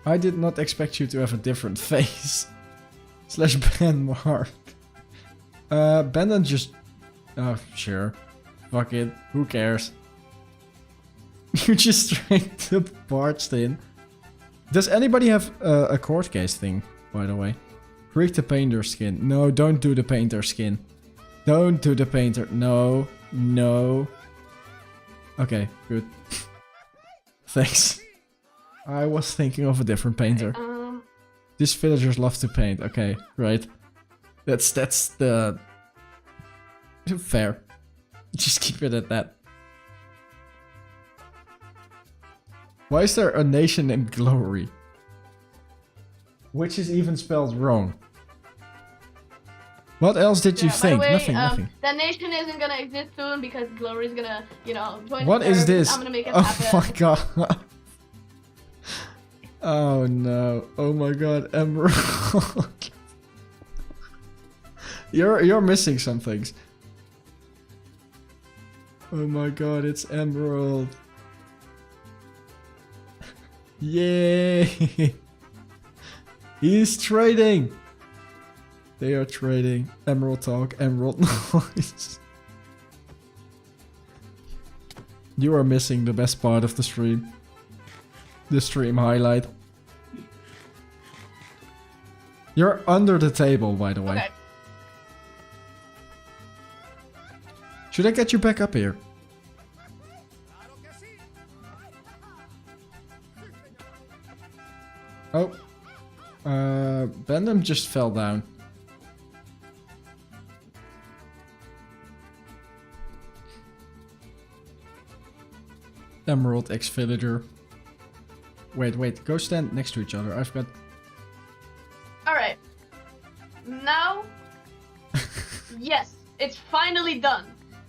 I did not expect you to have a different face. Slash Ben Mark. Bendan just... Oh, sure. Fuck it. Who cares? You just straight up barged in. Does anybody have a court case thing, by the way? Freak the painter skin. No, don't do the painter skin. Don't do the painter. No. No. Okay, good. Thanks. I was thinking of a different painter. These villagers love to paint. Okay, right. That's the... Fair. Just keep it at that. Why is there a nation named Glory? Which is even spelled wrong. What else did you think? By the way, Nothing. That nation isn't gonna exist soon because Glory's gonna, you know, join What the is server. this? I'm gonna make it Oh happen. my god. Oh no. Oh my god, Emerald. You're missing some things. Oh my god, it's Emerald. Yay! He's trading! They are trading. Emerald talk, Emerald noise. You are missing the best part of the stream. The stream highlight. You're under the table, by the way. Okay. Should I get you back up here? Oh. Benham just fell down. Emerald ex-villager. Wait, go stand next to each other. I've got... Alright. Now... yes, it's finally done.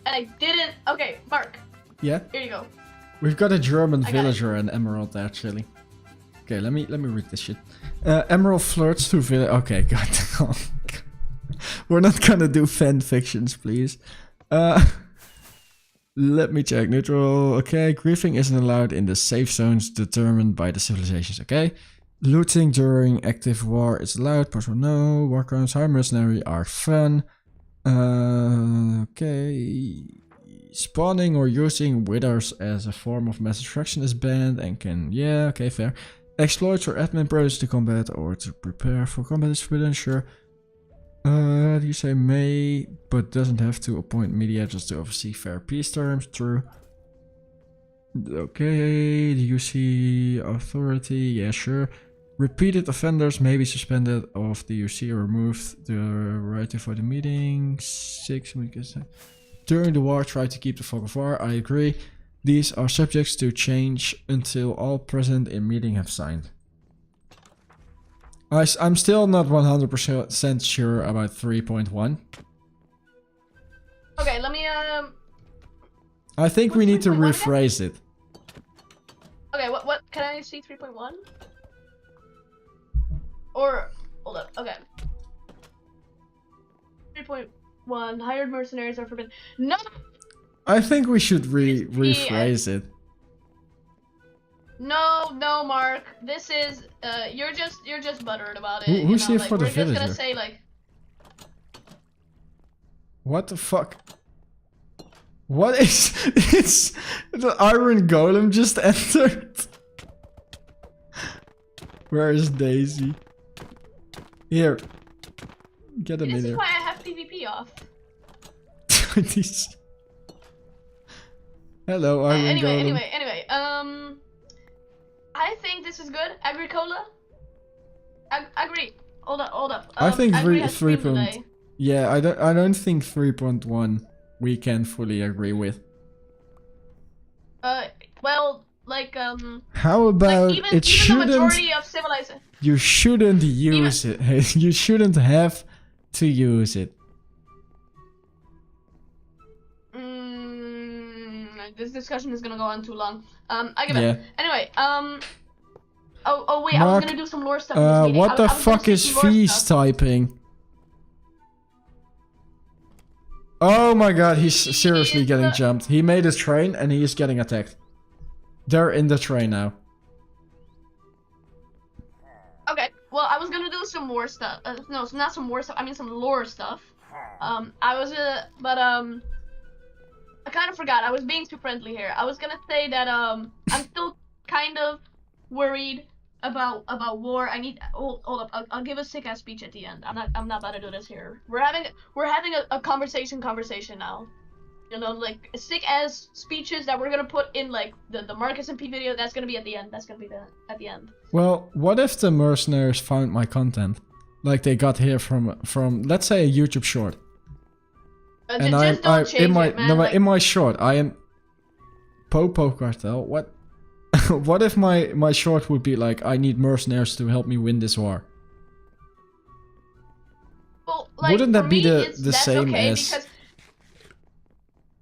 And I didn't... Okay, Mark. Yeah? Here you go. We've got a German I got villager and Emerald actually. Okay, let me read this shit. Emerald flirts to village. Okay, god. We're not gonna do fan fictions, please. Let me check. Neutral. Okay, griefing isn't allowed in the safe zones determined by the civilizations. Okay. Looting during active war is allowed. Personal no. War crimes, high mercenary are fun. Okay. Spawning or using withers as a form of mass destruction is banned and can... Yeah, okay, fair. Exploits or admin privileges to combat or to prepare for combat is forbidden, sure. Do you say may, but doesn't have to appoint mediators to oversee fair peace terms? True. Okay, do you see authority? Yeah, sure. Repeated offenders may be suspended of the UC or removed the right to vote in meetings. 6 weeks. During the war, try to keep the fog of war. I agree. These are subjects to change until all present in meeting have signed. I'm still not 100% sure about 3.1. Okay, let me, I think we need to 3.1 again? rephrase it. Okay, what, can I see 3.1? Or, hold up, okay. 3.1, hired mercenaries are forbidden. No! I think we should rephrase it. No, Mark. This is, you're just buttered about it. Who's here like, for the we're villager? just gonna say, like... What the fuck? What is... It's... The Iron Golem just entered. Where is Daisy? Here. Get him in This is here. why I have PvP off. Hello, Iron Golem. Anyway. I think this is good. Agricola? Agree. Hold up. I think Agri has 3 streamed point. today. Yeah, I don't think 3.1 we can fully agree with. Well, like, How about like even it the shouldn't? majority of civilization. You shouldn't use it. You shouldn't have to use it. This discussion is gonna go on too long. I give Yeah. it. Anyway, Oh wait, I Mark, was gonna do some lore stuff. In this meeting. what I the was gonna fuck say is some lore Feast stuff. typing? Oh my god, he's seriously is getting the- jumped. He made his train and he is getting attacked. They're in the train now. Okay, well, I was gonna do some more stuff. No, not some more stuff. I mean, some lore stuff. I kind of forgot. I was being too friendly here. I was gonna say that I'm still kind of worried about war. I need hold up. I'll give a sick ass speech at the end. I'm not about to do this here. We're having a conversation now. You know, like sick ass speeches that we're gonna put in like the MarcSMP video. That's gonna be at the end. That's gonna be at the end. Well, what if the mercenaries found my content? Like they got here from let's say a YouTube short. And Just don't change in my it, man. Like, in my short I am CocoCartel. What what if my short would be like I need mercenaries to help me win this war? well, like, Wouldn't that for be me, the that's same okay as because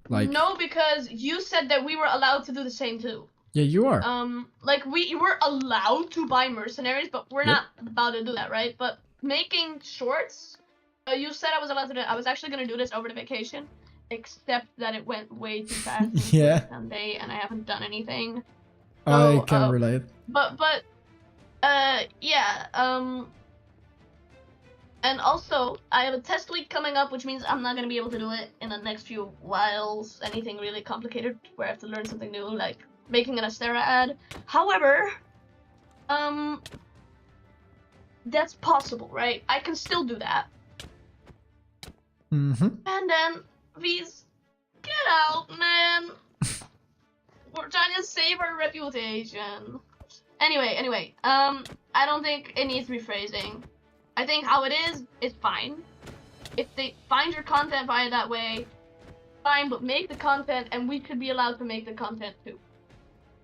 like no, because you said that we were allowed to do the same too. yeah, you are. Like we were allowed to buy mercenaries, but we're not about to do that, right? But making shorts, you said I was allowed to do it. I was actually gonna do this over the vacation, except that it went way too fast. Yeah. Sunday, and I haven't done anything. I So, can relate. But yeah. And also, I have a test week coming up, which means I'm not gonna be able to do it in the next few whiles. Anything really complicated where I have to learn something new, like making an Asterra ad. However, that's possible, right? I can still do that. Mm-hmm. And then these, get out, man. We're trying to save our reputation. Anyway, I don't think it needs rephrasing. I think how it is fine. If they find your content via that way, fine, but make the content and we could be allowed to make the content too.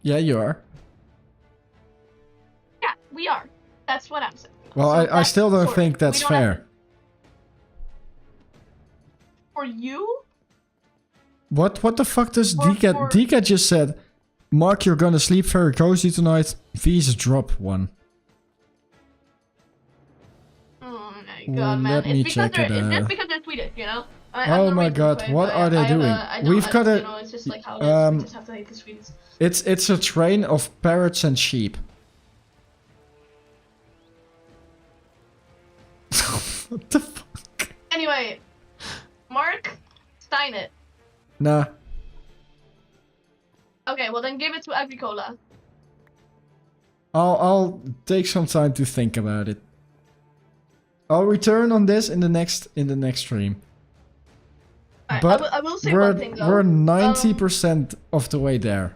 Yeah, you are. Yeah, we are. That's what I'm saying. Well, So I still don't sort of- think that's we don't have fair. For you? What the fuck does Or Dika? for- Dika just said, Mark, you're gonna sleep very cozy tonight. V's drop one. Oh my Well, god, man. let me check it It's out. just because they're tweeted, you know? I'm Oh not my racist, god, right? what But are they I have doing? I don't- We've got you a know, it's just like how it is. We just have to hate the Swedes. It's a train of parrots and sheep. What the fuck? Anyway, Mark, sign it. Nah. Okay, well then give it to Agricola. I'll take some time to think about it. I'll return on this in the next stream. Alright, But I will say we're one thing though. we're 90% of the way there.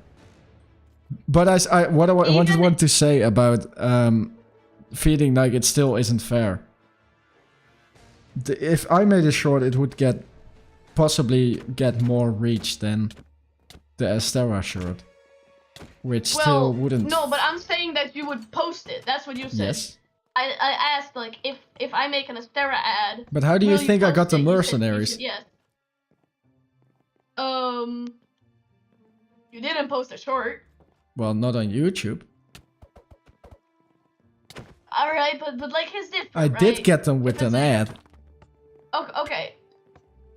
But what I wanted Even- want to say about feeling like it still isn't fair. If I made a short, it would possibly get more reach than the Asterra short, which still wouldn't. No, but I'm saying that you would post it. That's what you said. Yes. I asked like if I make an Asterra ad. But how do you will think I post got the it? You said you mercenaries? should, yes. You didn't post a short. Well, not on YouTube. All right, but like his different. I did right? get them with Because an ad.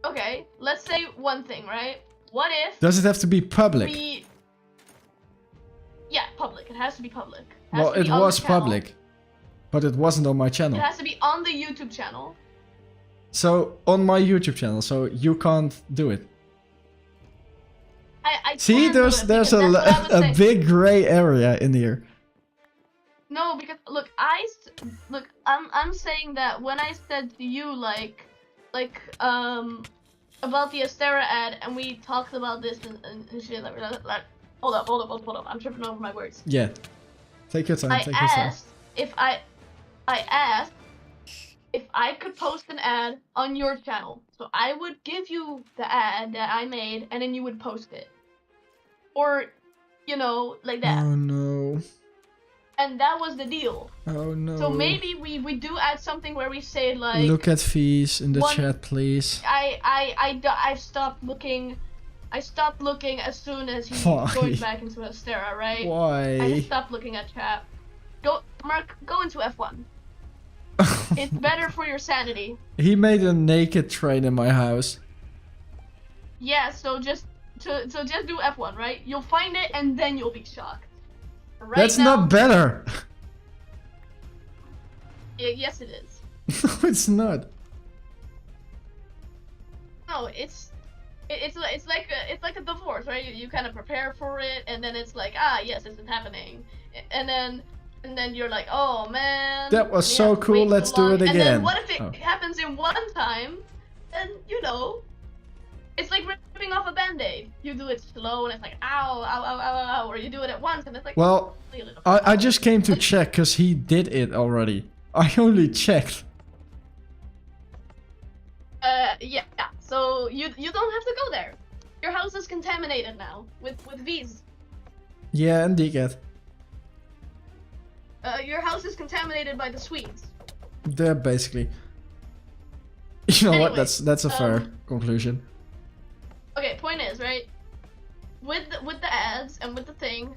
Okay. Let's say one thing, right? What if Does it have to be public? Yeah, public. It has to be public. Has Well, to it be on the was channel. public, but it wasn't on my It channel. has to be on the YouTube channel. So on my YouTube channel, so you can't do it. I See, can do there's it there's because that's what I would a say. big gray area in here. No, because look, I'm saying that when I said to you like about the Asterra ad, and we talked about this and shit like hold up, I'm tripping over my words. Yeah. Take your time. Take your time. I asked if I could post an ad on your channel, so I would give you the ad that I made, and then you would post it, or you know, like that. Oh no. And that was the deal. Oh no. So maybe we do add something where we say like. Look at fees in the chat, please. I stopped looking. I stopped looking as soon as he going back into Asterra, right? Why? I just stopped looking at chat. Go, Mark. Go into F1. It's better for your sanity. He made a naked train in my house. Yeah. So just do F1, right? You'll find it and then you'll be shocked. Right That's now, not better. Yes, it is. No, it's not. No, it's like a divorce, right? You kind of prepare for it, and then it's like, ah, yes, this is happening, and then you're like, oh man, That was so cool. Let's do it again. And then what if it happens in one time? Then you know, it's like ripping off a band-aid. You do it slow, and it's like ow, ow, ow, ow, ow, or you do it at once, and it's like. Well, I just came to check because he did it already. I only checked. Yeah. So you don't have to go there. Your house is contaminated now with V's. Yeah, and Diget. Your house is contaminated by the Swedes. They're basically. You know what? Anyways, That's a fair conclusion. Okay, point is, right? With the ads and with the thing,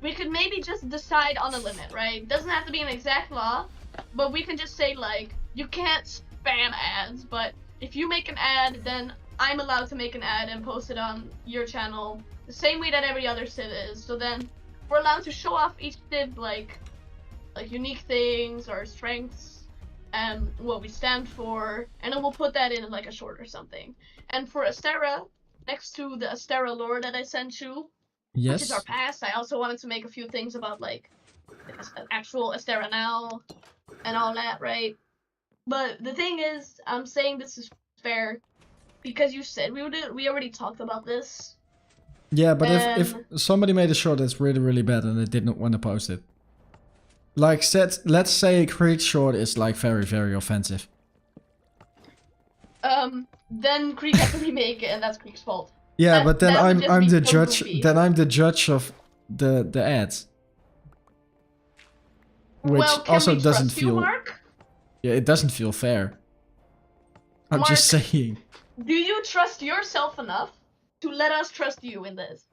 we could maybe just decide on a limit, right? Doesn't have to be an exact law, but we can just say like you can't spam ads, but if you make an ad, then I'm allowed to make an ad and post it on your channel the same way that every other civ is. So then we're allowed to show off each civ like unique things or strengths and what we stand for, and then we'll put that in like a short or something. And for Asterra, next to the Asterra lore that I sent you, Yes. which is our past, I also wanted to make a few things about like actual Asterra now and all that, right? But the thing is, I'm saying this is fair because you said we already talked about this. Yeah, but if somebody made a short that's really, really bad and they didn't want to post it. Like, let's say Creed short is like very, very offensive. Then Creek has to remake it, and that's Creek's fault. Yeah, but then I'm the so judge. goofy. Then I'm the judge of the ads, which Well, can also we doesn't trust you, feel. Mark? Yeah, it doesn't feel fair. I'm just saying. Do you trust yourself enough to let us trust you in this?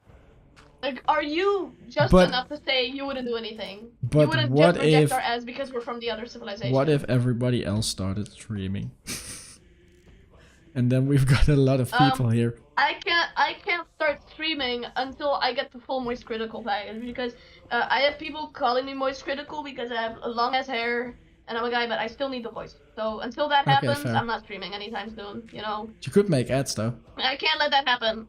Like, are you just enough to say you wouldn't do anything? But you wouldn't what just reject if our ads because we're from the other civilization? What if everybody else started streaming? And then we've got a lot of people here. I can't start streaming until I get the full Moist Critical package because I have people calling me Moist Critical because I have long ass hair and I'm a guy, but I still need the voice. So until that happens, fair. I'm not streaming anytime soon. You know. You could make ads though. I can't let that happen.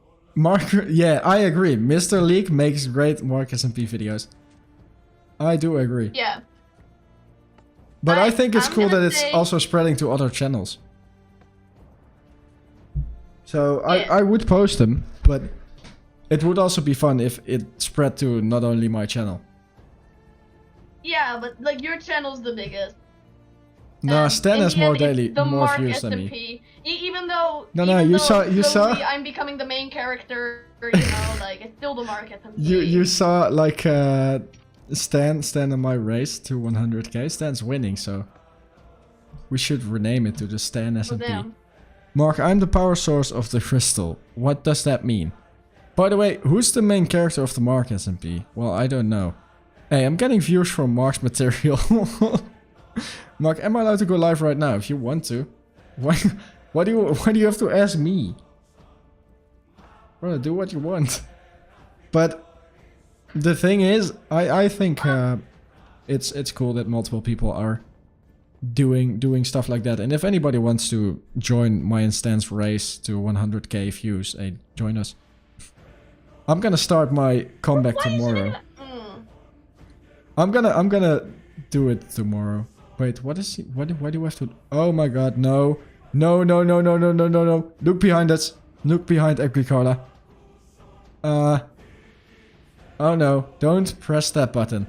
Yeah, I agree. Mr. Leak makes great MarcSMP videos. I do agree. Yeah. But I think it's I'm cool that gonna it's say- also spreading to other channels. So Yeah. I would post them, but it would also be fun if it spread to not only my channel. Yeah, but like your channel's the biggest. No, And Stan in has the more end, daily, it's the more Mark views than me. SMP. Even though No, even you though saw- slowly I'm becoming the main character, you know, like it's still the Mark SMP. You saw like Stan in my race to 100k. Stan's winning, so we should rename it to the Stan Well, SMP. damn. Mark, I'm the power source of the crystal. What does that mean? By the way, who's the main character of the MarcSMP? Well, I don't know. Hey, I'm getting views from Mark's material. Mark, am I allowed to go live right now? If you want to. Why do you have to ask me? Bro, do what you want. But the thing is, I think it's cool that multiple people are doing stuff like that. And if anybody wants to join my instance race to 100k views, hey, join us. I'm gonna start my comeback Why is it tomorrow. in- I'm gonna do it tomorrow. Wait, what is he? Why do we have to? Oh my god, no. No, no, no, no, no, no, no, no. Look behind us. Look behind Agricola. Oh no, don't press that button.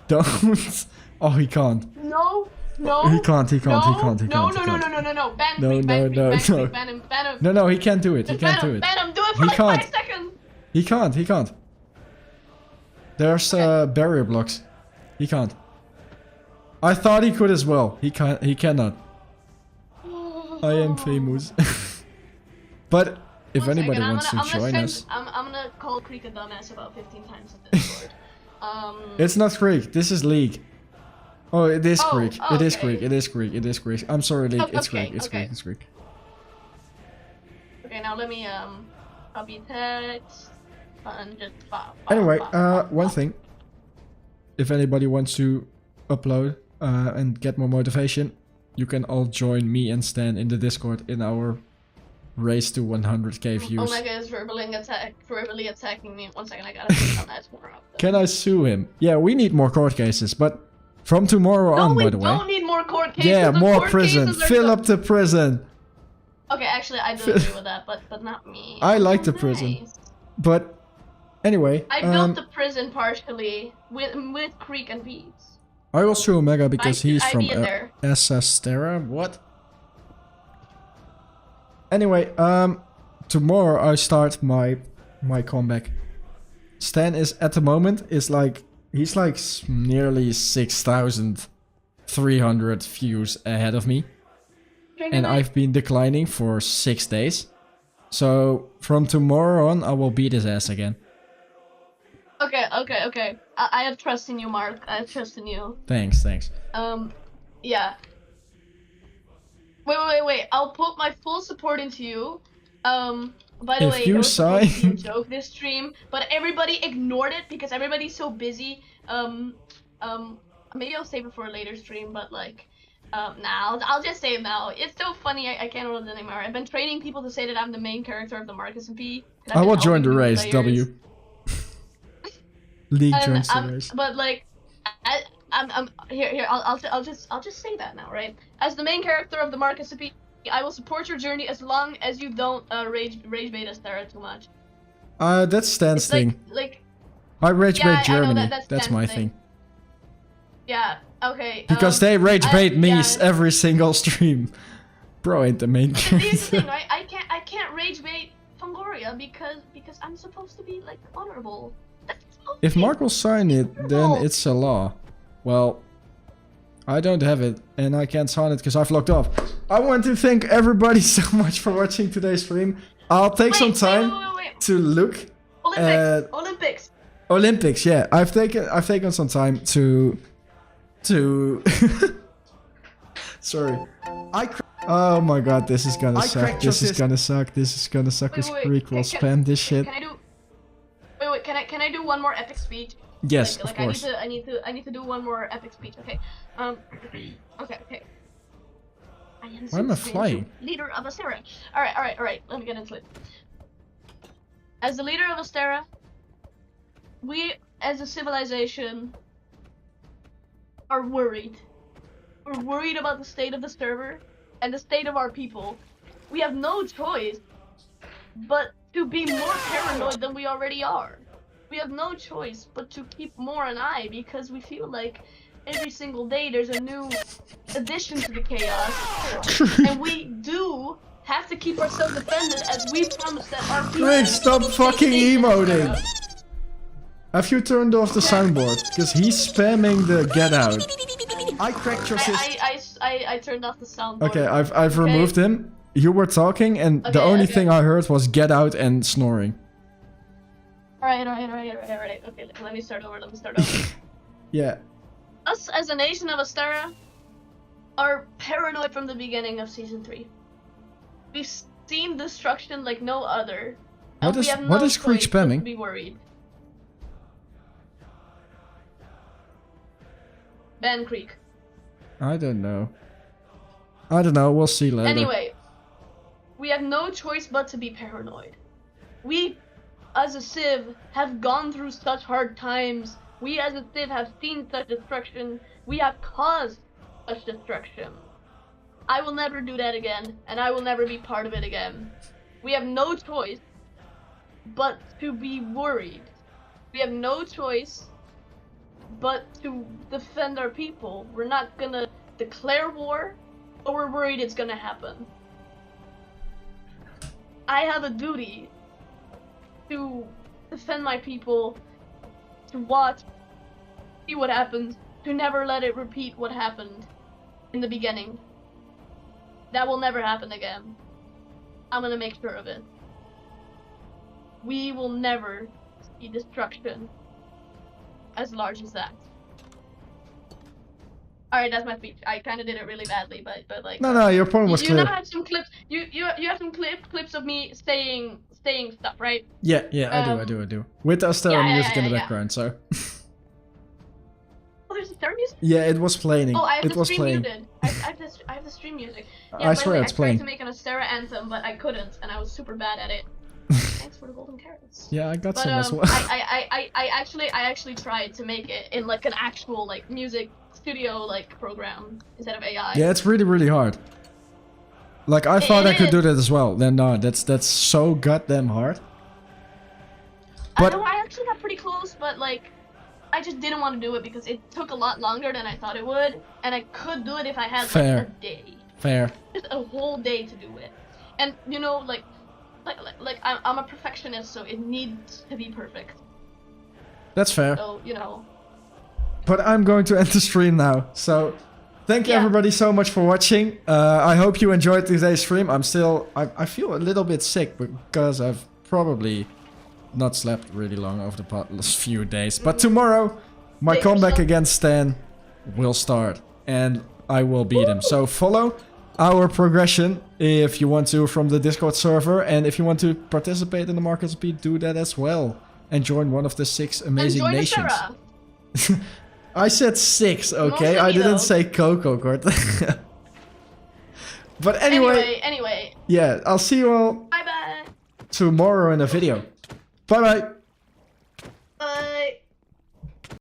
Don't. Oh, he can't. No, no. He can't, he can't, no, he can't, he no, can't. no, no, no, no, no, no. Ban No, Creek, no, ban Creek, no, ban no. Creek, ban him, ban him. No, no, he can't do it. He can't do it. Ban him, do it for He like can't. 5 seconds. He can't, he can't. There's barrier blocks. He can't. I thought he could as well. He can't. He cannot. I am famous. But if One anybody second, wants to join us, I'm gonna call Creek a dumbass about 15 times at Discord. it's not Creek. This is League. Oh, it is Creek. Oh, It is okay. Creek. It is Creek. It is Creek. I'm sorry, League. It's Okay, Creek. It's okay. Creek. It's Creek. Okay, now let me copy text and just Anyway, one thing. If anybody wants to upload and get more motivation, you can all join me and Stan in the Discord in our race to 100k views. Omega is verbally attacking me. 1 second, I gotta put on that more up. Can I sue him? Yeah, we need more court cases, but from tomorrow on, by the way. No, we don't need more court cases. Yeah, The more court prison. cases are Fill so- up the prison. Okay, actually, I do agree with that, but not me. I like Oh, the prison. nice. But anyway, I built the prison partially with Creek and Beats. I will sue Omega because he's I from be in there. Asterra. What? Anyway, tomorrow I start my comeback. Stan is at the moment is like he's like nearly 6,300 views ahead of me, and I've been declining for 6 days. So from tomorrow on, I will beat his ass again. Okay. I have trust in you, Mark. I have trust in you. Thanks. Yeah. Wait. I'll put my full support into you. By the If way, you it was supposed to be a sign- joke this stream, but everybody ignored it because everybody's so busy. Maybe I'll save it for a later stream, but like, now I'll just say it now. It's so funny. I can't hold it anymore. I've been training people to say that I'm the main character of the MarcSMP. I will join the race. W. League joins the race. But like, I'm here. I'll just say that now, right? As the main character of the MarcSMP, I will support your journey as long as you don't rage bait Asterra too much. That's Stan's It's thing. like I rage Yeah, bait I know Germany. that's That's Stan's my thing. thing. Yeah. Okay. Because they rage bait me yeah. every single stream. Bro ain't the main Here's the character. thing, right? I can't rage bait Fangoria because I'm supposed to be like honorable. That's supposed If to be Mark will sign it, then honorable. it's a law. Well, I don't have it, and I can't sign it because I've logged off. I want to thank everybody so much for watching today's stream. I'll take some time Wait. to look at Olympics. Olympics. Yeah, I've taken some time to sorry. Oh my god, this is gonna suck. This is gonna suck. This is gonna suck. This Greek will spam this shit. Can I do? Wait. Can I do one more epic speech? Yes, Like, of course. I need to do one more epic speech. Okay. Okay. I am Why am I Zeus, flying? leader of Asterra. All right. Let me get into it. As the leader of Asterra, we as a civilization are worried. We're worried about the state of the server and the state of our people. We have no choice but to be more paranoid than we already are. We have no choice but to keep more an eye because we feel like every single day there's a new addition to the chaos. And we do have to keep ourselves defended as we promised that our people... Wait, stop fucking emoting! Have you turned off the soundboard? Because he's spamming the get out. I cracked your system. I turned off the soundboard. Okay, I've removed him. You were talking and the only thing I heard was get out and snoring. Alright. Okay, let me start over. Yeah. Us as a nation of Asterra are paranoid from the beginning of Season 3. We've seen destruction like no other. And we have no what is Creek choice but to spamming? be worried. Ban Creek. I don't know. We'll see later. Anyway, we have no choice but to be paranoid. We, as a civ, have gone through such hard times We as a Civ have seen such destruction. We have caused such destruction. I will never do that again, and I will never be part of it again. We have no choice but to be worried. We have no choice but to defend our people. We're not gonna declare war, but we're worried it's gonna happen. I have a duty to defend my people, to watch, see what happens, to never let it repeat what happened in the beginning. That will never happen again. I'm gonna make sure of it. We will never see destruction as large as that. Alright, that's my speech. I kind of did it really badly, but like. No, your point was you clear. now have some clips. You have some clips of me saying stuff, right? Yeah, I do. With the Asterra music in the background, so. Oh, there's Asterra music? Yeah, it was playing. Oh, I have it the was stream playing. muted. I have the stream music. Yeah, I swear it's playing. I tried to make an Asterra anthem, but I couldn't, and I was super bad at it. Thanks for the golden carrots. Yeah, I got But some as well. I actually tried to make it in like an actual like music studio like program instead of AI. Yeah, it's really hard. Like I thought I could do that as well. Then no, that's so goddamn hard. But I know I actually got pretty close, but like I just didn't want to do it because it took a lot longer than I thought it would, and I could do it if I had like a day. Fair. Just a whole day to do it, and you know like I'm a perfectionist, so it needs to be perfect. That's fair. So you know. But I'm going to end the stream now. So thank you everybody so much for watching. I hope you enjoyed today's stream. I feel a little bit sick because I've probably not slept really long over the past few days. But tomorrow, my comeback against Stan will start. And I will beat him. So follow our progression if you want to from the Discord server. And if you want to participate in the MarcSMP, do that as well. And join one of the 6 amazing nations. I said 6, okay? I didn't say CocoCartel. But anyway. Anyway. Yeah, I'll see you all Bye-bye. tomorrow in a video. Bye-bye.